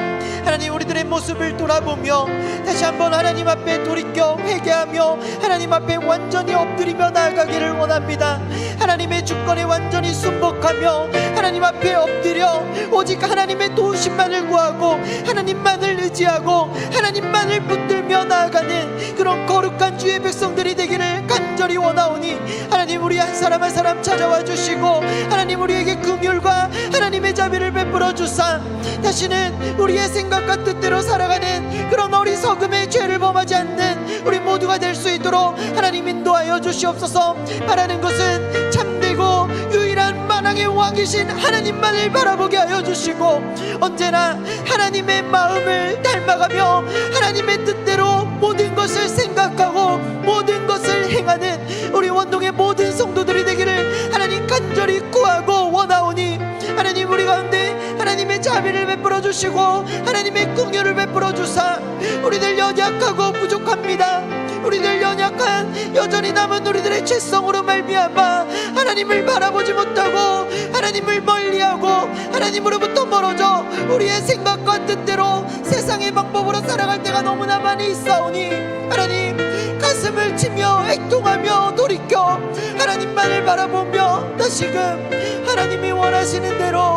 하나님 우리들의 모습을 돌아보며 다시 한번 하나님 앞에 돌이켜 회개하며 하나님 앞에 완전히 엎드리며 나아가기를 원합니다. 하나님의 주권에 완전히 순복하며 하나님 앞에 엎드려 오직 하나님의 도우심만을 구하고 하나님만을 의지하고 하나님만을 붙들며 나아가는 그런 거룩한 주의 백성들이 되기를 간절히 원하오니 하나님 우리 한 사람 한 사람 찾아와 주시고 하나님 우리에게 긍휼과 하나님의 자비를 베풀어 주사 다시는 우리의 생각과 뜻대로 살아가는 그런 어리석음의 죄를 범하지 않는 우리 모두가 될 수 있도록 하나님 인도하여 주시옵소서. 바라는 것은 참되고 유일한 만왕의 왕이신 하나님만을 바라보게 하여 주시고 언제나 하나님의 마음을 닮아가며 하나님의 뜻대로 모든 것을 생각하고 모든 것을 행하는 우리 원동의 모든 성도들이 되기를 하나님 간절히 구하고 원하오니 하나님 우리 가운데 하나님의 자비를 베풀어 주시고 하나님의 긍휼을 베풀어 주사 우리들 연약하고 부족합니다. 우리들 연약한 여전히 남은 우리들의 죄성으로 말미암아 하나님을 바라보지 못하고 하나님을 멀리하고 하나님으로부터 멀어져 우리의 생각과 뜻대로 세상의 방법으로 살아갈 때가 너무나 많이 있사오니 하나님 가슴을 치며 액동하며 돌이켜 하나님만을 바라보며 다시금 하나님이 원하시는 대로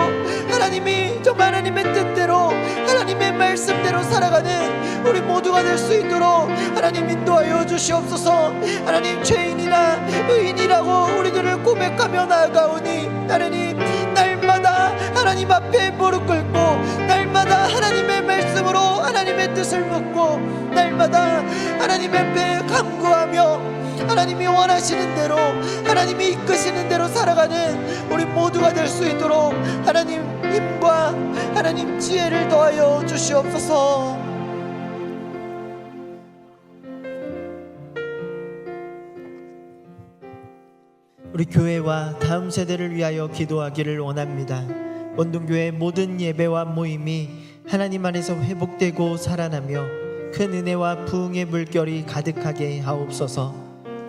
하나님이 정말 하나님의 뜻대로 하나님의 말씀대로 살아가는 우리 모두가 될 수 있도록 하나님 인도하여 주시옵소서. 하나님 죄인이나 의인이라고 우리들을 고백하며 나아가오니 하나님 날마다 하나님 하나님 앞에 무릎 꿇고 날마다 하나님의 말씀으로 하나님의 뜻을 묻고 날마다 하나님 앞에 간구하며 하나님이 원하시는 대로 하나님이 이끄시는 대로 살아가는 우리 모두가 될 수 있도록 하나님 힘과 하나님 지혜를 더하여 주시옵소서. 우리 교회와 다음 세대를 위하여 기도하기를 원합니다. 원동교회 모든 예배와 모임이 하나님 안에서 회복되고 살아나며 큰 은혜와 부흥의 물결이 가득하게 하옵소서.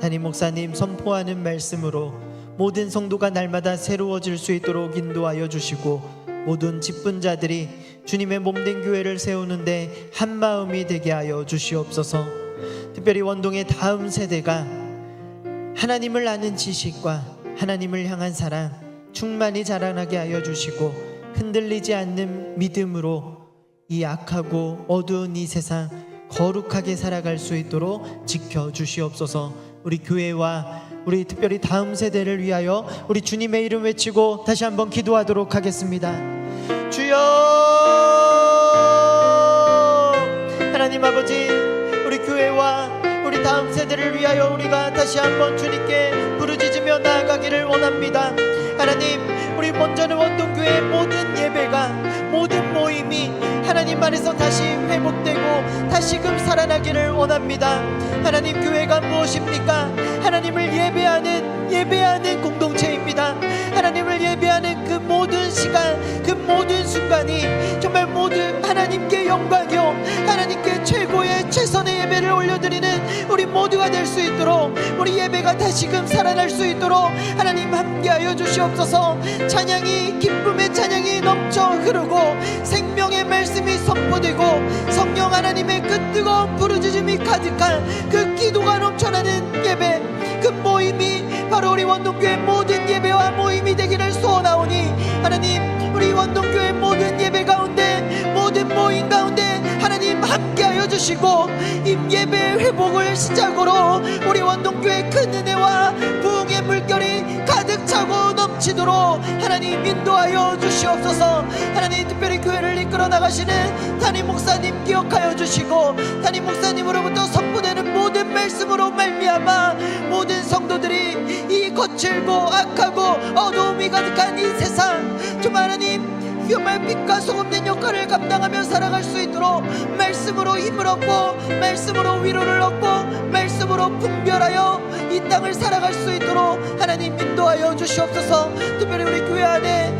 담임 목사님 선포하는 말씀으로 모든 성도가 날마다 새로워질 수 있도록 인도하여 주시고 모든 직분자들이 주님의 몸된 교회를 세우는데 한 마음이 되게 하여 주시옵소서. 특별히 원동의 다음 세대가 하나님을 아는 지식과 하나님을 향한 사랑 충만히 자라나게 하여 주시고 흔들리지 않는 믿음으로 이 악하고 어두운 이 세상 거룩하게 살아갈 수 있도록 지켜주시옵소서. 우리 교회와 우리 특별히 다음 세대를 위하여 우리 주님의 이름 외치고 다시 한번 기도하도록 하겠습니다. 주여, 하나님 아버지, 우리 교회와 우리 다음 세대를 위하여 우리가 다시 한번 주님께 부르짖으며 나아가기를 원합니다. 하나님, 우리 먼저는 원동교회의 모든 예배가 모든 모임이 하나님 안에서 다시 회복되고 다시금 살아나기를 원합니다. 하나님, 교회가 무엇입니까? 하나님을 예배하는 공동체입니다. 하나님을 예배하는 그 모든 시간, 그 모든 순간이 정말 모두 하나님께 영광이요 하나님께 최고의 최선의 예배를 올려드리는 우리 모두가 될 수 있도록 우리 예배가 다시금 살아날 수 있도록 하나님 함께하여 주시옵소서. 찬양이, 기쁨의 찬양이 넘쳐 흐르고 생명의 말씀이 선포되고 성령 하나님의 그 뜨거운 부르짖음이 가득한 그 기도가 넘쳐나는 예배, 그 모임이 바로 우리 원동교회 모든 예배와 모임이 되기를 소원하오니 하나님, 우리 원동교회 모든 예배 가운데 모든 모임 가운데 하나님 함께하여 주시고 이 예배 회복을 시작으로 우리 원동교회 큰 은혜와 부흥의 물결이 가득 차고 넘치도록 하나님 인도하여 주시옵소서. 하나님, 특별히 교회를 이끌어 나가시는 담임 목사님 기억하여 주시고 담임 목사님으로부터 선포되는 모든 말씀으로 말미암아 모든 성도들이 이 거칠고 악하고 어두움이 가득한 이 세상 정말 하나님 정말 빛과 소금된 역할을 감당하며 살아갈 수 있도록 말씀으로 힘을 얻고 말씀으로 위로를 얻고 말씀으로 분별하여 이 땅을 살아갈 수 있도록 하나님 인도하여 주시옵소서. 특별히 우리 교회 안에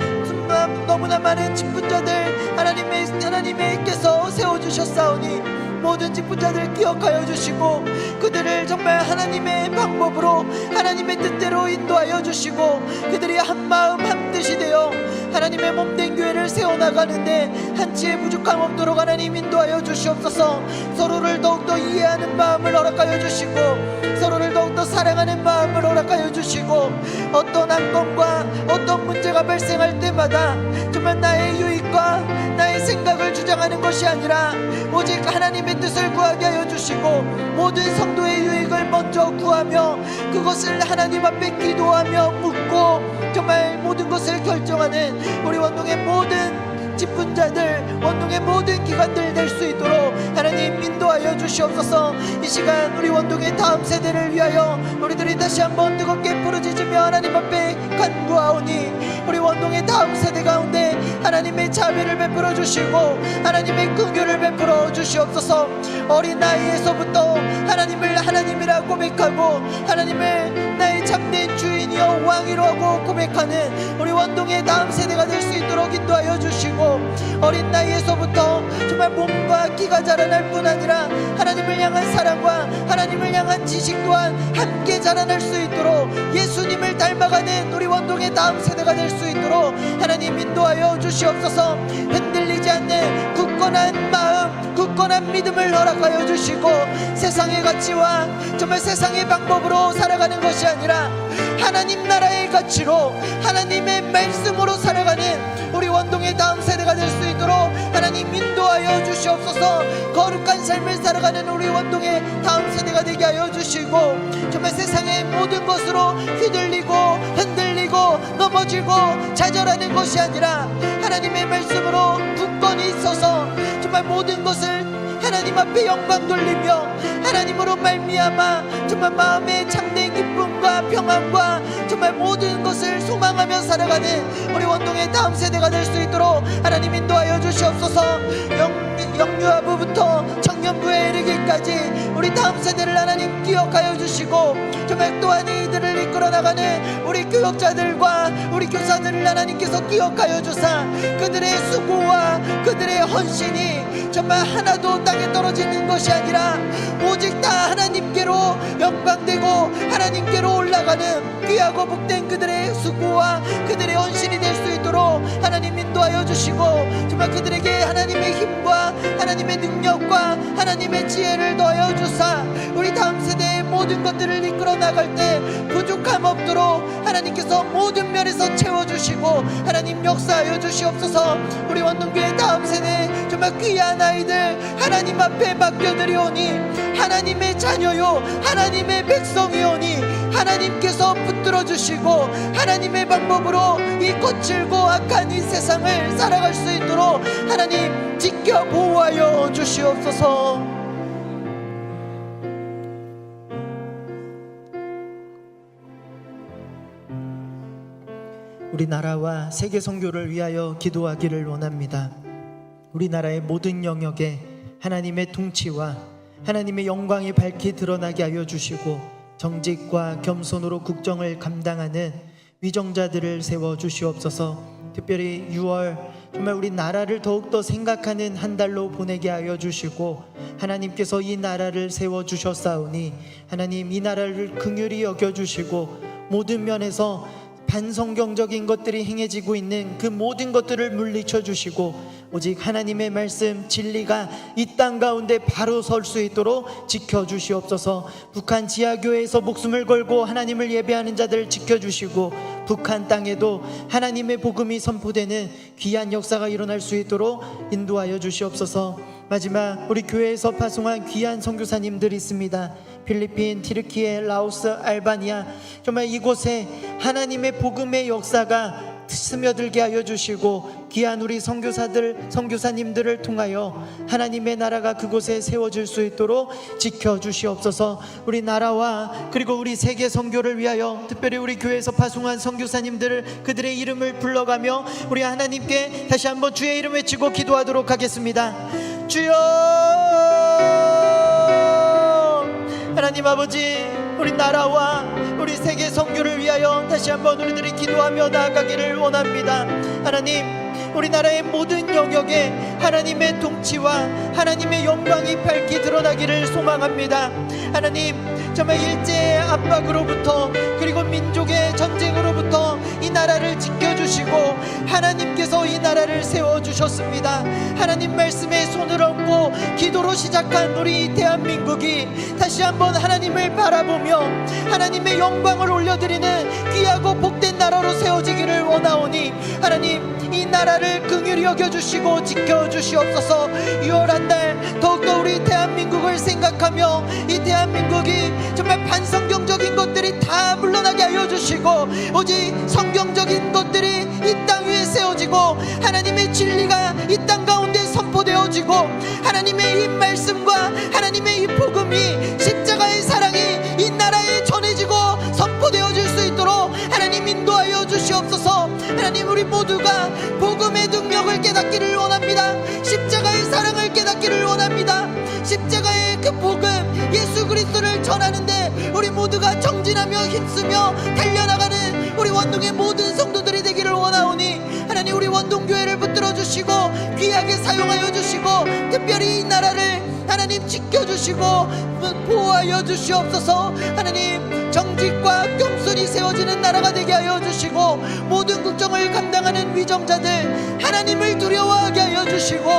너무나 많은 직분자들 하나님께서 세워주셨사오니 모든 직분자들 기억하여 주시고 그들을 정말 하나님의 방법으로 하나님의 뜻대로 인도하여 주시고 그들이 한마음 한뜻이 되어 하나님의 몸된 교회를 세워나가는데 한치의 부족함 없도록 하나님 인도하여 주시옵소서. 서로를 더욱더 이해하는 마음을 허락하여 주시고 서로를 더욱더 사랑하는 마음을 허락하여 주시고 어떤 한건과 어떤 문제가 발생할 때마다 정말 나의 유익과 나의 생각을 주장하는 것이 아니라 오직 하나님의 뜻을 구하게 하여 주시고 모든 성도의 유익을 먼저 구하며 그것을 하나님 앞에 기도하며 묻고 정말 모든 것을 결정하는 우리 원동의 모든 직분자들 원동의 모든 기관들 될 수 있도록 하나님 인도하여 주시옵소서. 이 시간 우리 원동의 다음 세대를 위하여 우리들이 다시 한번 뜨겁게 부르짖으며 하나님 앞에 간구하오니 우리 원동의 다음 세대 가운데 하나님의 자비를 베풀어 주시고 하나님의 긍휼을 베풀어 주시옵소서. 어린 나이에서부터 하나님을 하나님이라 고백하고 하나님을 나의 참된 주인이여 왕이로 하고 고백하는 우리 원동의 다음 세대가 될 수 있도록 인도하여 주시고 어린 나이에서부터 정말 몸과 기가 자라날 뿐 아니라 하나님을 향한 사랑과 하나님을 향한 지식 또한 함께 자라날 수 있도록 예수님을 닮아가는 우리 원동의 다음 세대가 될 수 있도록 하나님 인도하여 주시옵소서. 흔들리지 않는 굳건한 마음 굳건한 믿음을 허락하여 주시고 세상의 가치와 정말 세상의 방법으로 살아가는 것이 아니라 하나님 나라의 가치로 하나님의 말씀으로 살아가는 우리 원동의 다음 세대가 될 수 있도록 하나님 인도하여 주시옵소서. 거룩한 삶을 살아가는 우리 원동의 다음 세대가 되게 하여 주시고 정말 세상의 모든 것으로 휘둘리고 흔들리고 넘어져 세워지고 좌절하는 것이 아니라 하나님의 말씀으로 굳건히 있어서 정말 모든 것을 하나님 앞에 영광 돌리며 하나님으로 말미암아 정말 마음의 참된 기쁨과 평안과 정말 모든 것을 소망하며 살아가는 우리 원동의 다음 세대가 될 수 있도록 하나님 인도하여 주시옵소서. 영유아부부터 청년부에 이르기까지 우리 다음 세대를 하나님 기억하여 주시고 정말 또한 이들을 이끌어 나가는 우리 교역자들과 우리 교사들을 하나님께서 기억하여 주사 그들의 수고와 그들의 헌신이 정말 하나도 땅에 떨어지는 것이 아니라 오직 다 하나님께로 영광되고 하나님께로 올라가는 귀하고 복된 그들의 수고와 그들의 헌신이 될 수 있도록 하나님 인도하여 주시고 정말 그들에게 하나님의 힘과 하나님의 능력과 하나님의 지혜를 더하여 주사 우리 다음 세대의 모든 것들을 이끌어 나갈 때 부족함 없도록 하나님께서 모든 면에서 채워주시고 하나님 역사하여 주시옵소서. 우리 원동교회 다음 세대 정말 귀한 아이들 하나님 앞에 맡겨드리오니 하나님의 자녀요 하나님의 백성이오니 하나님께서 붙들어 주시고 하나님의 방법으로 이 거칠고 악한 이 세상을 살아갈 수 있도록 하나님 지켜 보호하여 주시옵소서. 우리나라와 세계 선교를 위하여 기도하기를 원합니다. 우리나라의 모든 영역에 하나님의 통치와 하나님의 영광이 밝히 드러나게 하여 주시고 정직과 겸손으로 국정을 감당하는 위정자들을 세워 주시옵소서. 특별히 6월 정말 우리 나라를 더욱더 생각하는 한 달로 보내게 하여 주시고 하나님께서 이 나라를 세워 주셨사오니 하나님 이 나라를 긍휼히 여겨 주시고 모든 면에서 반성경적인 것들이 행해지고 있는 그 모든 것들을 물리쳐 주시고 오직 하나님의 말씀 진리가 이 땅 가운데 바로 설 수 있도록 지켜주시옵소서. 북한 지하교회에서 목숨을 걸고 하나님을 예배하는 자들을 지켜주시고 북한 땅에도 하나님의 복음이 선포되는 귀한 역사가 일어날 수 있도록 인도하여 주시옵소서. 마지막 우리 교회에서 파송한 귀한 선교사님들이 있습니다. 필리핀, 티르키예, 라오스, 알바니아 정말 이곳에 하나님의 복음의 역사가 스며들게 하여 주시고 귀한 우리 선교사들, 선교사님들을 통하여 하나님의 나라가 그곳에 세워질 수 있도록 지켜주시옵소서. 우리 나라와 그리고 우리 세계 선교를 위하여 특별히 우리 교회에서 파송한 선교사님들을 그들의 이름을 불러가며 우리 하나님께 다시 한번 주의 이름 외치고 기도하도록 하겠습니다. 주여 하나님 아버지 우리 나라와 우리 세계 선교를 위하여 다시 한번 우리들이 기도하며 나아가기를 원합니다. 하나님 우리나라의 모든 영역에 하나님의 통치와 하나님의 영광이 밝히 드러나기를 소망합니다. 하나님 정말 일제의 압박으로부터 그리고 민족의 전쟁으로부터 이 나라를 지켜주시고 하나님께서 이 나라를 세워주셨습니다. 하나님 말씀에 손을 얹고 기도로 시작한 우리 대한민국이 다시 한번 하나님을 바라보며 하나님의 영광을 올려드리는 귀하고 복된 나라로 세워지기를 원하오니 하나님 이 나라를 긍휼히 여겨주시고 지켜주시옵소서. 6월 한 달 더욱더 우리 대한민국을 생각하며 이 대한민국이 정말 반성경적인 것들이 다 물러나게 하여 주시고 오직 성경적인 것들이 이 땅 위에 세워지고 하나님의 진리가 이 땅 가운데 선포되어지고 하나님의 이 말씀과 하나님의 이 복음이 십자가의 사랑이 이 나라에 전해지고 선포되어질 수 있도록 하나님 인도하여 주시옵소서. 하나님 우리 모두가 복음의 능력을 깨닫기를 원합니다. 십자가의 사랑을 깨닫기를 원합니다. 십자가의 그 복음 예수 그리스도를 전하는데 우리 모두가 정진하며 힘쓰며 달려나가는 우리 원동의 모든 성도들이 되기를 원하오니 하나님 우리 원동교회를 붙들어 주시고 귀하게 사용하여 주시고 특별히 이 나라를 하나님 지켜주시고 보호하여 주시옵소서. 하나님 정직과 겸손이 세워지는 나라가 되게 하여 주시고 모든 국정을 감당하는 위정자들 하나님을 두려워하게 하여 주시고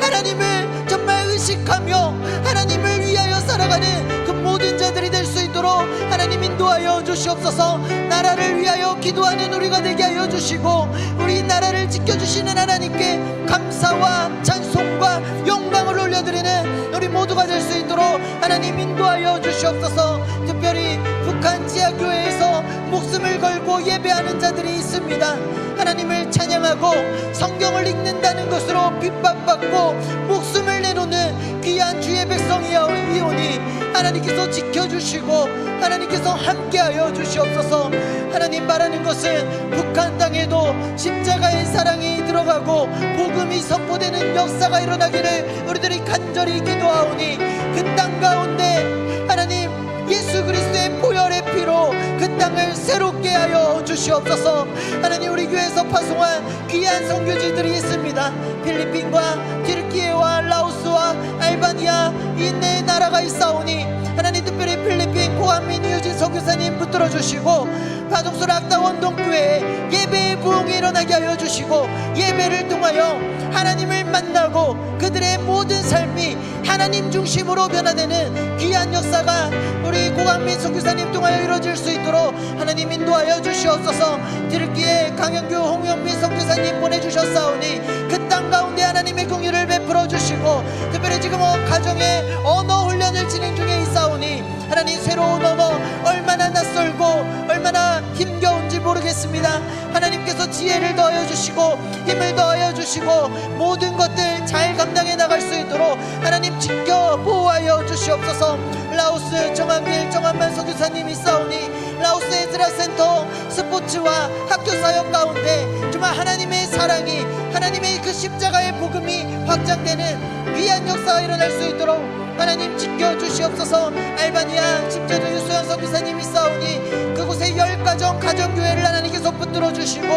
하나님을 정말 의식하며 하나님을 위하여 살아가는 그 모든 자들이 될 수 있도록 하나님 인도하여 주시옵소서. 나라를 위하여 기도하는 우리가 되게 하여 주시고 우리 나라를 지켜주시는 하나님께 감사와 찬송과 영광을 올려드리는 우리 모두가 될 수 있도록 하나님 인도하여 주시옵소서. 특별히 북한 지하교회에서 목숨을 걸고 예배하는 자들이 있습니다. 하나님을 찬양하고 성경을 읽는다는 것으로 핍박받고 목숨을 내놓는 귀한 주의 백성이오니 하나님께서 지켜주시고 하나님께서 함께하여 주시옵소서. 하나님 바라는 것은 북한 땅에도 십자가의 사랑이 들어가고 복음이 선포되는 역사가 일어나기를 우리들이 간절히 기도하오니 그 땅 가운데 하나님 예수 그리스도의 보혈의 피로 그 땅을 새롭게 하여 주시옵소서. 하나님 우리 교회에서 파송한 귀한 선교지들이 있습니다. 필리핀과 튀르키예와 라오스와 알바니아 이 네 나라가 있사오니 하나님 특별히 필리핀 고한민 유진 선교사님 붙들어 주시고 파동솔 악다 원동교회에 예배의 부흥이 일어나게 하여 주시고 예배를 통하여 하나님을 만나고 그들의 모든 삶이 하나님 중심으로 변화되는 귀한 역사가 우리 고강민 선교사님 통하여 이루어질 수 있도록 하나님 인도하여 주시옵소서. 튀르키예 강영규 홍영민 선교사님 보내주셨사오니 그 땅 가운데 하나님의 긍휼을 베풀어 주시고 특별히 지금 가정의 언어 훈련을 진행 중에 있사오니 하나님 새로운 언어 얼마나 낯설고 얼마나 힘겨운지 모르겠습니다. 하나님께서 지혜를 더하여 주시고 힘을 더하여 주시고 모든 것들 잘 감당해 나갈 수 있도록 하나님 지켜 보호하여 주시옵소서. 라오스 정한길 정한만 선교사님이 있사오니 라오스 에즈라센터 스포츠와 학교 사역 가운데 정말 하나님의 사랑이 하나님의 그 십자가의 복음이 확장되는 귀한 역사가 일어날 수 있도록 하나님 지켜주시옵소서. 알바니아 십제도 유수연 선교사님이 싸우니 그곳에 10가정 가정교회를 하나님께서 붙들어 주시고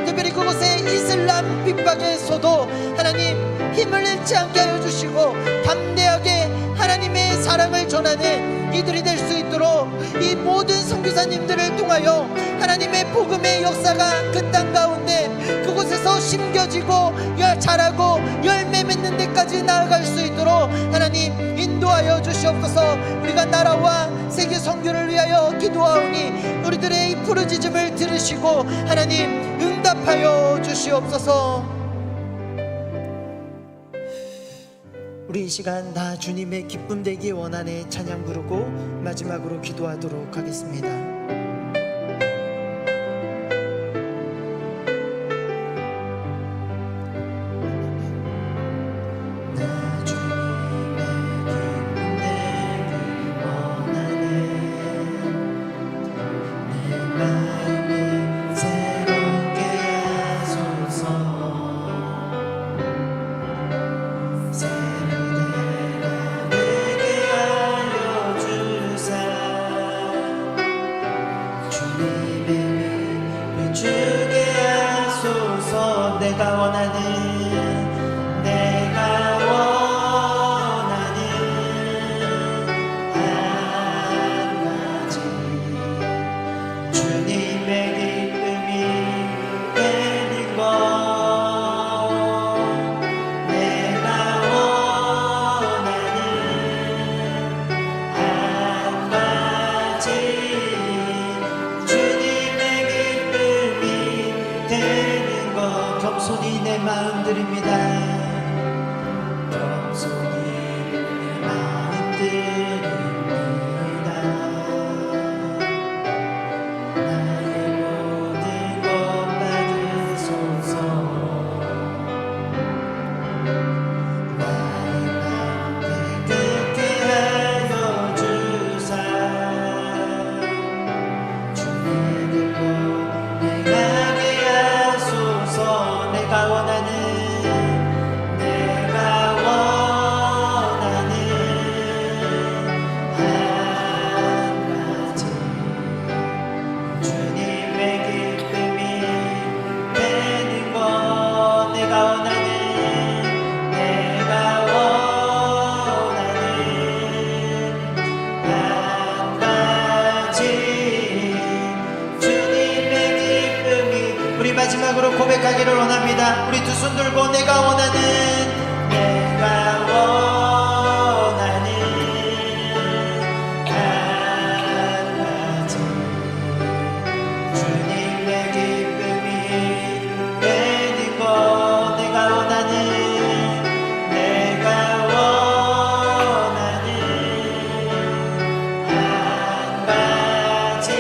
특별히 그곳에 이슬람 핍박에서도 하나님 힘을 잃지 않게 하여 주시고 담대하게 하나님의 사랑을 전하는 이들이 될 수 있도록 이 모든 선교사님들을 통하여 하나님의 복음의 역사가 그 땅 가운데 그곳에서 심겨지고 자라고 열매 맺는 데까지 나아갈 수 있도록 하나님 인도하여 주시옵소서. 우리가 나라와 세계 선교를 위하여 기도하오니 우리들의 이 부르짖음을 들으시고 하나님 응답하여 주시옵소서. 우리 이 시간 다 주님의 기쁨 되기 원하네 찬양 부르고 마지막으로 기도하도록 하겠습니다. 내가 원하는 한 가지 주님의 기쁨이 되는 것 내가 원하는 한 가지 주님의 기쁨이 되는 것 겸손히 내 마음 드립니다. 겸손히 내 마음 드립니다. 나의 모든 것 받으소서. 나의 마음 깨끗게 하여 주사 주의 길로 행하게 하소서. 내가 원하는 한 가지 주님의 기쁨이 되는 것 내가 원하는 한 가지 주님의 기쁨이 우리 마지막으로 고백하기를 원합니다. 우리 두 손 들고 내가 원하는 한 가지 주님의 기쁨이 되는 것 내가 원하는 한 가지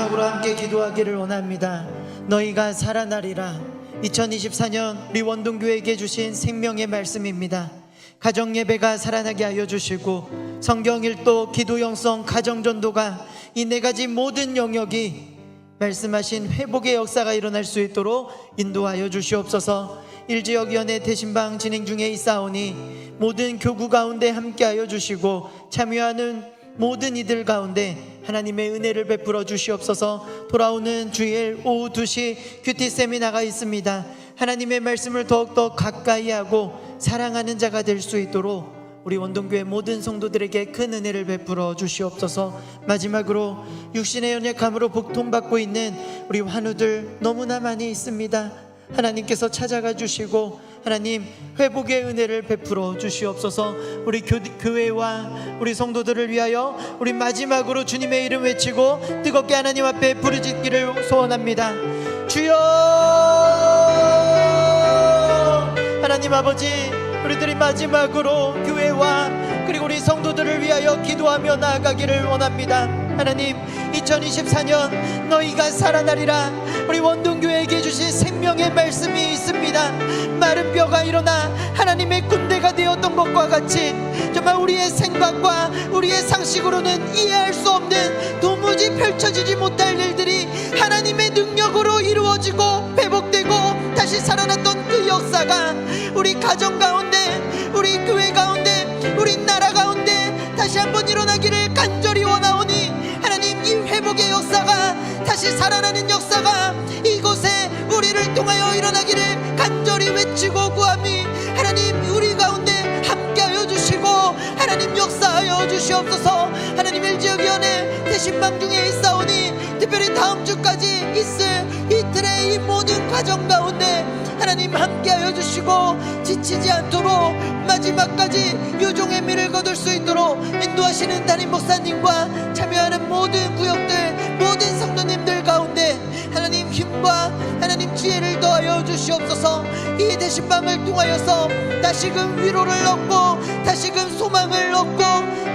마지막으로 함께 기도하기를 원합니다. 너희가 살아나리라. 2024년 우리 원동교회에게 주신 생명의 말씀입니다. 가정 예배가 살아나게 하여 주시고 성경 일도, 기도 영성, 가정 전도가 이 네 가지 모든 영역이 말씀하신 회복의 역사가 일어날 수 있도록 인도하여 주시옵소서. 일지역위원회 대신방 진행 중에 있사오니 모든 교구 가운데 함께하여 주시고 참여하는 모든 이들 가운데 하나님의 은혜를 베풀어 주시옵소서. 돌아오는 주일 오후 2시 큐티 세미나가 있습니다. 하나님의 말씀을 더욱더 가까이 하고 사랑하는 자가 될 수 있도록 우리 원동교회 모든 성도들에게 큰 은혜를 베풀어 주시옵소서. 마지막으로 육신의 연약함으로 복통받고 있는 우리 환우들 너무나 많이 있습니다. 하나님께서 찾아가 주시고 하나님 회복의 은혜를 베풀어 주시옵소서. 우리 교회와 우리 성도들을 위하여 우리 마지막으로 주님의 이름 외치고 뜨겁게 하나님 앞에 부르짖기를 소원합니다. 주여, 하나님 아버지, 우리들이 마지막으로 교회와 그리고 우리 성도들을 위하여 기도하며 나아가기를 원합니다. 하나님, 2024년 너희가 살아나리라. 우리 원동교회에게 주신 생명의 말씀이 있습니다. 마른 뼈가 일어나 하나님의 군대가 되었던 것과 같이 정말 우리의 생각과 우리의 상식으로는 이해할 수 없는 도무지 펼쳐지지 못할 일들이 하나님의 능력으로 이루어지고 회복되고 다시 살아났던 그 역사가 우리 가정 가운데, 우리 교회 가운데, 우리 나라 가운데 다시 한번 일어나기를 간절히 원하오니 하나님, 이 회복의 역사가 다시 살아나는 역사가 이곳에 우리를 통하여 일어나기를 간절히 외치고 구하니 하나님, 우리 가운데 함께하여 주시고 하나님 역사하여 주시옵소서. 하나님, 일지역위원회 대신방 중에 있사오니 특별히 다음 주까지 있을 이틀의 이 모든 과정 가운데 하나님 함께하여 주시고 지치지 않도록 마지막까지 요종의 미를 거둘 수 있도록 인도하시는 담임 목사님과 참여하는 모든 구역들, 모든 성도님들 가운데 하나님 힘과 하나님 지혜를 더하여 주시옵소서. 이 대신방을 통하여서 다시금 위로를 얻고 다시금 소망을 얻고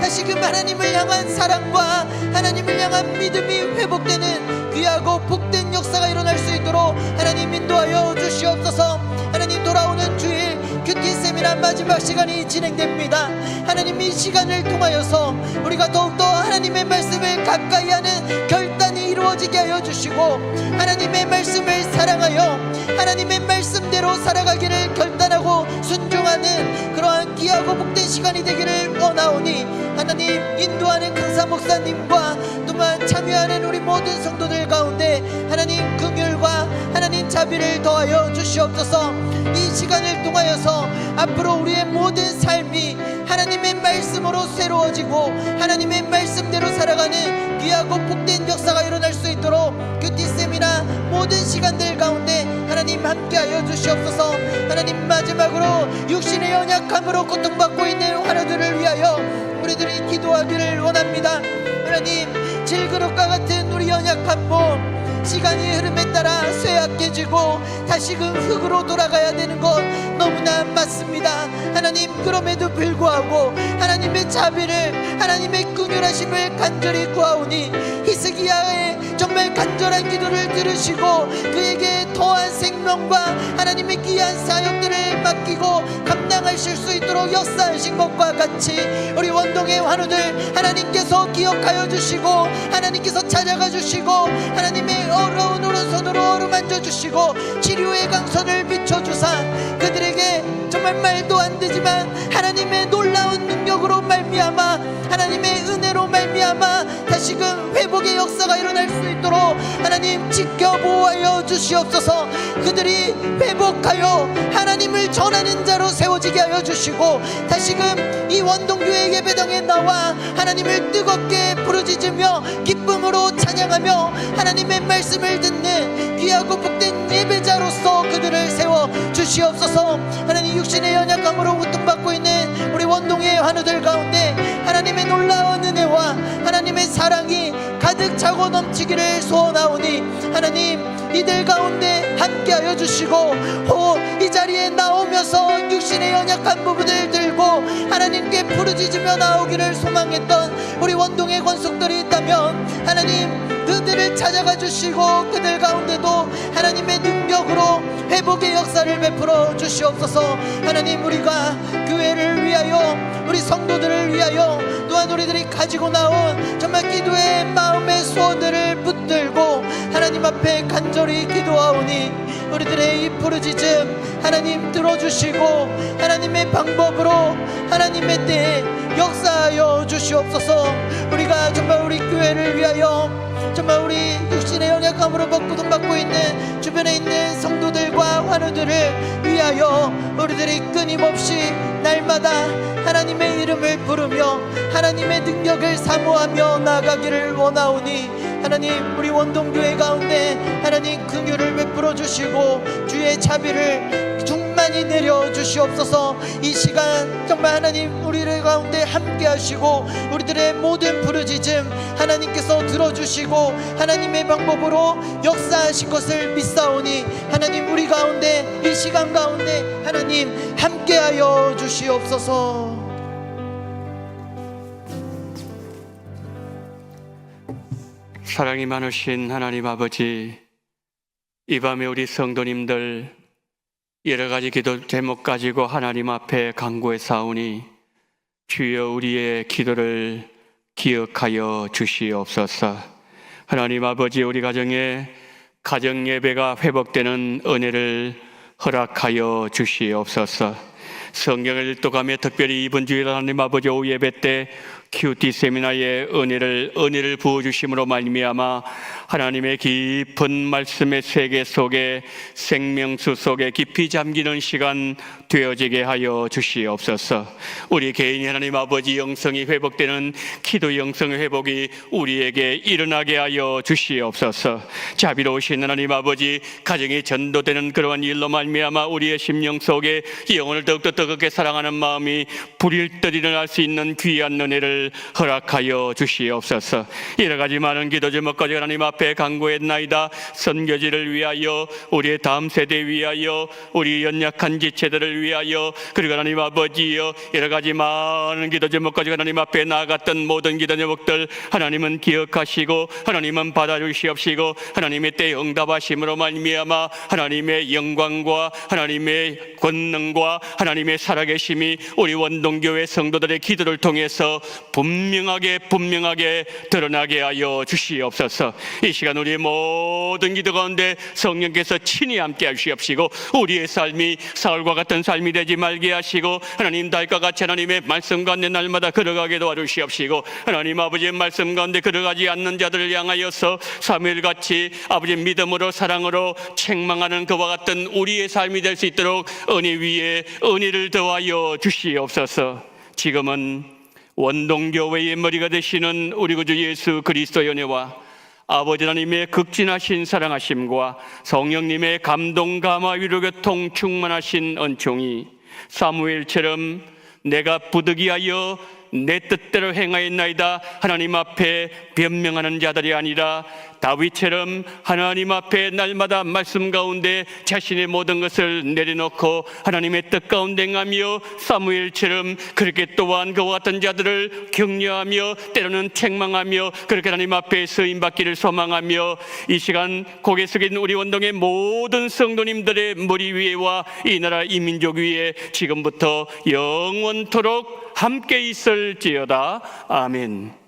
다시금 하나님을 향한 사랑과 하나님을 향한 믿음이 회복되는 귀하고 복된 역사가 일어날 수 있도록 하나님 인도하여 주시옵소서. 하나님, 돌아오는 주일 큐티 세미나 마지막 시간이 진행됩니다. 하나님, 이 시간을 통하여서 우리가 더욱더 하나님의 말씀을 가까이 하는 결단이 이루어지게 하여 주시고 하나님의 말씀을 사랑하여 하나님의 말씀대로 살아가기를 결단하고 순종하는 그러한 귀하고 복된 시간이 되기를 원하오니 하나님, 인도하는 강사 목사님과 또한 참여하는 우리 모든 성도들 가운데 하나님 긍휼과 하나님 자비를 더하여 주시옵소서. 이 시간을 통하여서 앞으로 우리의 모든 삶이 하나님의 말씀으로 새로워지고 하나님의 말씀대로 살아가는 귀하고 복된 역사가 일어날 수 있도록 큐티 세미나 모든 시간들 가운데 하나님 함께하여 주시옵소서. 하나님, 마지막으로 육신의 연약함으로 고통받고 있는 환우들을 위하여 우리들이 기도하기를 원합니다. 하나님, 질그릇과 같은 우리 연약한 몸 시간이 흐름에 따라 쇠약해지고 다시금 흙으로 돌아가야 되는 것 너무나 맞습니다. 하나님, 그럼에도 불구하고 하나님의 자비를, 하나님의 긍휼하심을 간절히 구하오니 히스기야의 정말 간절한 기도를 들으시고 그에게 더한 생명과 하나님의 귀한 사역들을 맡기고 감당하실 수 있도록 역사하신 것과 같이 우리 원동의 환우들 하나님께서 기억하여 주시고 하나님께서 찾아가 주시고 하나님의 어려운 오른손으로 어루만져 주시고 치료의 강선을 비춰주사 그들에게 정말 말도 안 되지만 하나님의 놀라운 능력으로 말미암아 하나님의 은혜로 말미암아 다시금 회복의 역사가 일어날 수 있도록 하나님 지켜보아여 주시옵소서. 그들이 회복하여 하나님을 전하는 자로 세워지게 하여 주시고 다시금 이 원동교회 예배당에 나와 하나님을 뜨겁게 부르짖으며 기쁨으로 찬양하며 하나님의 말씀을 듣는 귀하고 복된 예배자로서 그들을 세워 주시옵소서. 하나님, 육신의 연약함으로 고통받고 있는 우리 원동의 환우들 가운데 하나님의 놀라운 은혜와 하나님의 사랑이 가득 차고 넘치기를 소원하오니 하나님, 이들 가운데 함께하여 주시고 이 자리에 자리에 나오면서 육신의 연약한 부분을 들고 하나님께 부르짖으며 나오기를 소망했던 우리 원동의 권속들이 있다면 하나님 그들을 찾아가 주시고 그들 가운데도 하나님의 능력으로 회복의 역사를 베풀어 주시옵소서. 하나님 우리가 교회를 위하여 우리 성도들을 위하여 또한 우리들이 가지고 나온 정말 기도의 마음의 소원들을 붙들고 하나님 앞에 간절히 기도하오니 우리들의 이 부르짖음 하나님 들어주시고 하나님의 방법으로 하나님의 때에 역사하여 주시옵소서. 우리가 정말 우리 교회를 위하여 정말 우리 육신의 연약함으로 고통받고 있는 주변에 있는 성도들과 환우들을 위하여 우리들이 끊임없이 날마다 하나님의 이름을 부르며 하나님의 능력을 사모하며 나아가기를 원하오니 하나님 우리 원동교회 가운데 하나님 긍휼을 베풀어 주시고 주의 자비를 충만히 내려 주시옵소서. 이 시간 정말 하나님 우리를 가운데 함께 하시고 우리들의 모든 부르짖음 하나님께서 들어주시고 하나님의 방법으로 역사하실 것을 믿사오니 하나님 우리 가운데 이 시간 가운데 하나님 함께하여 주시옵소서. 사랑이 많으신 하나님 아버지, 이 밤에 우리 성도님들 여러 가지 기도 제목 가지고 하나님 앞에 간구해 사오니 주여 우리의 기도를 기억하여 주시옵소서. 하나님 아버지, 우리 가정에 가정 예배가 회복되는 은혜를 허락하여 주시옵소서. 성경을 읽도가며 특별히 이번 주일 하나님 아버지 오후 예배 때 큐티 세미나의 은혜를 부어주심으로 말미암아 하나님의 깊은 말씀의 세계 속에 생명수 속에 깊이 잠기는 시간 되어지게 하여 주시옵소서. 우리 개인이 하나님 아버지 영성이 회복되는 기도 영성의 회복이 우리에게 일어나게 하여 주시옵소서. 자비로우신 하나님 아버지, 가정이 전도되는 그러한 일로 말미암아 우리의 심령 속에 영혼을 더욱더 뜨겁게 사랑하는 마음이 불일 듯 일어날 수 있는 귀한 은혜를 허락하여 주시옵소서. 여러 가지 많은 기도 제목까지 하나님 앞에 간구했나이다. 선교지를 위하여, 우리의 다음 세대 위하여, 우리 연약한 지체들을 위하여, 그리고 하나님 아버지여 여러 가지 많은 기도 제목까지 하나님 앞에 나아갔던 모든 기도 제목들 하나님은 기억하시고 하나님은 받아주시옵시고 하나님의 때에 응답하심으로 말미암아 하나님의 영광과 하나님의 권능과 하나님의 살아계심이 우리 원동교회 성도들의 기도를 통해서 분명하게 드러나게 하여 주시옵소서. 이 시간 우리의 모든 기도 가운데 성령께서 친히 함께 하시옵시고 우리의 삶이 사울과 같은 삶이 되지 말게 하시고 하나님 달과 같이 하나님의 말씀 가운데 날마다 걸어가게 도와주시옵시고 하나님 아버지의 말씀 가운데 걸어가지 않는 자들을 향하여서 사무엘같이 아버지의 믿음으로 사랑으로 책망하는 그와 같은 우리의 삶이 될 수 있도록 은혜 위에 은혜를 더하여 주시옵소서. 지금은 원동교회의 머리가 되시는 우리 구주 예수 그리스도의 은혜와 아버지 하나님의 극진하신 사랑하심과 성령님의 감동 감화 위로 교통 충만하신 은총이 사무엘처럼 내가 부득이하여 내 뜻대로 행하였나이다 하나님 앞에 변명하는 자들이 아니라 다윗처럼 하나님 앞에 날마다 말씀 가운데 자신의 모든 것을 내려놓고 하나님의 뜻 가운데 행하며 사무엘처럼 그렇게 또한 그와 같은 자들을 격려하며 때로는 책망하며 그렇게 하나님 앞에 쓰임받기를 소망하며 이 시간 고개 숙인 우리 원동의 모든 성도님들의 머리 위에와 이 나라 이 민족 위에 지금부터 영원토록 함께 있을지어다. 아멘.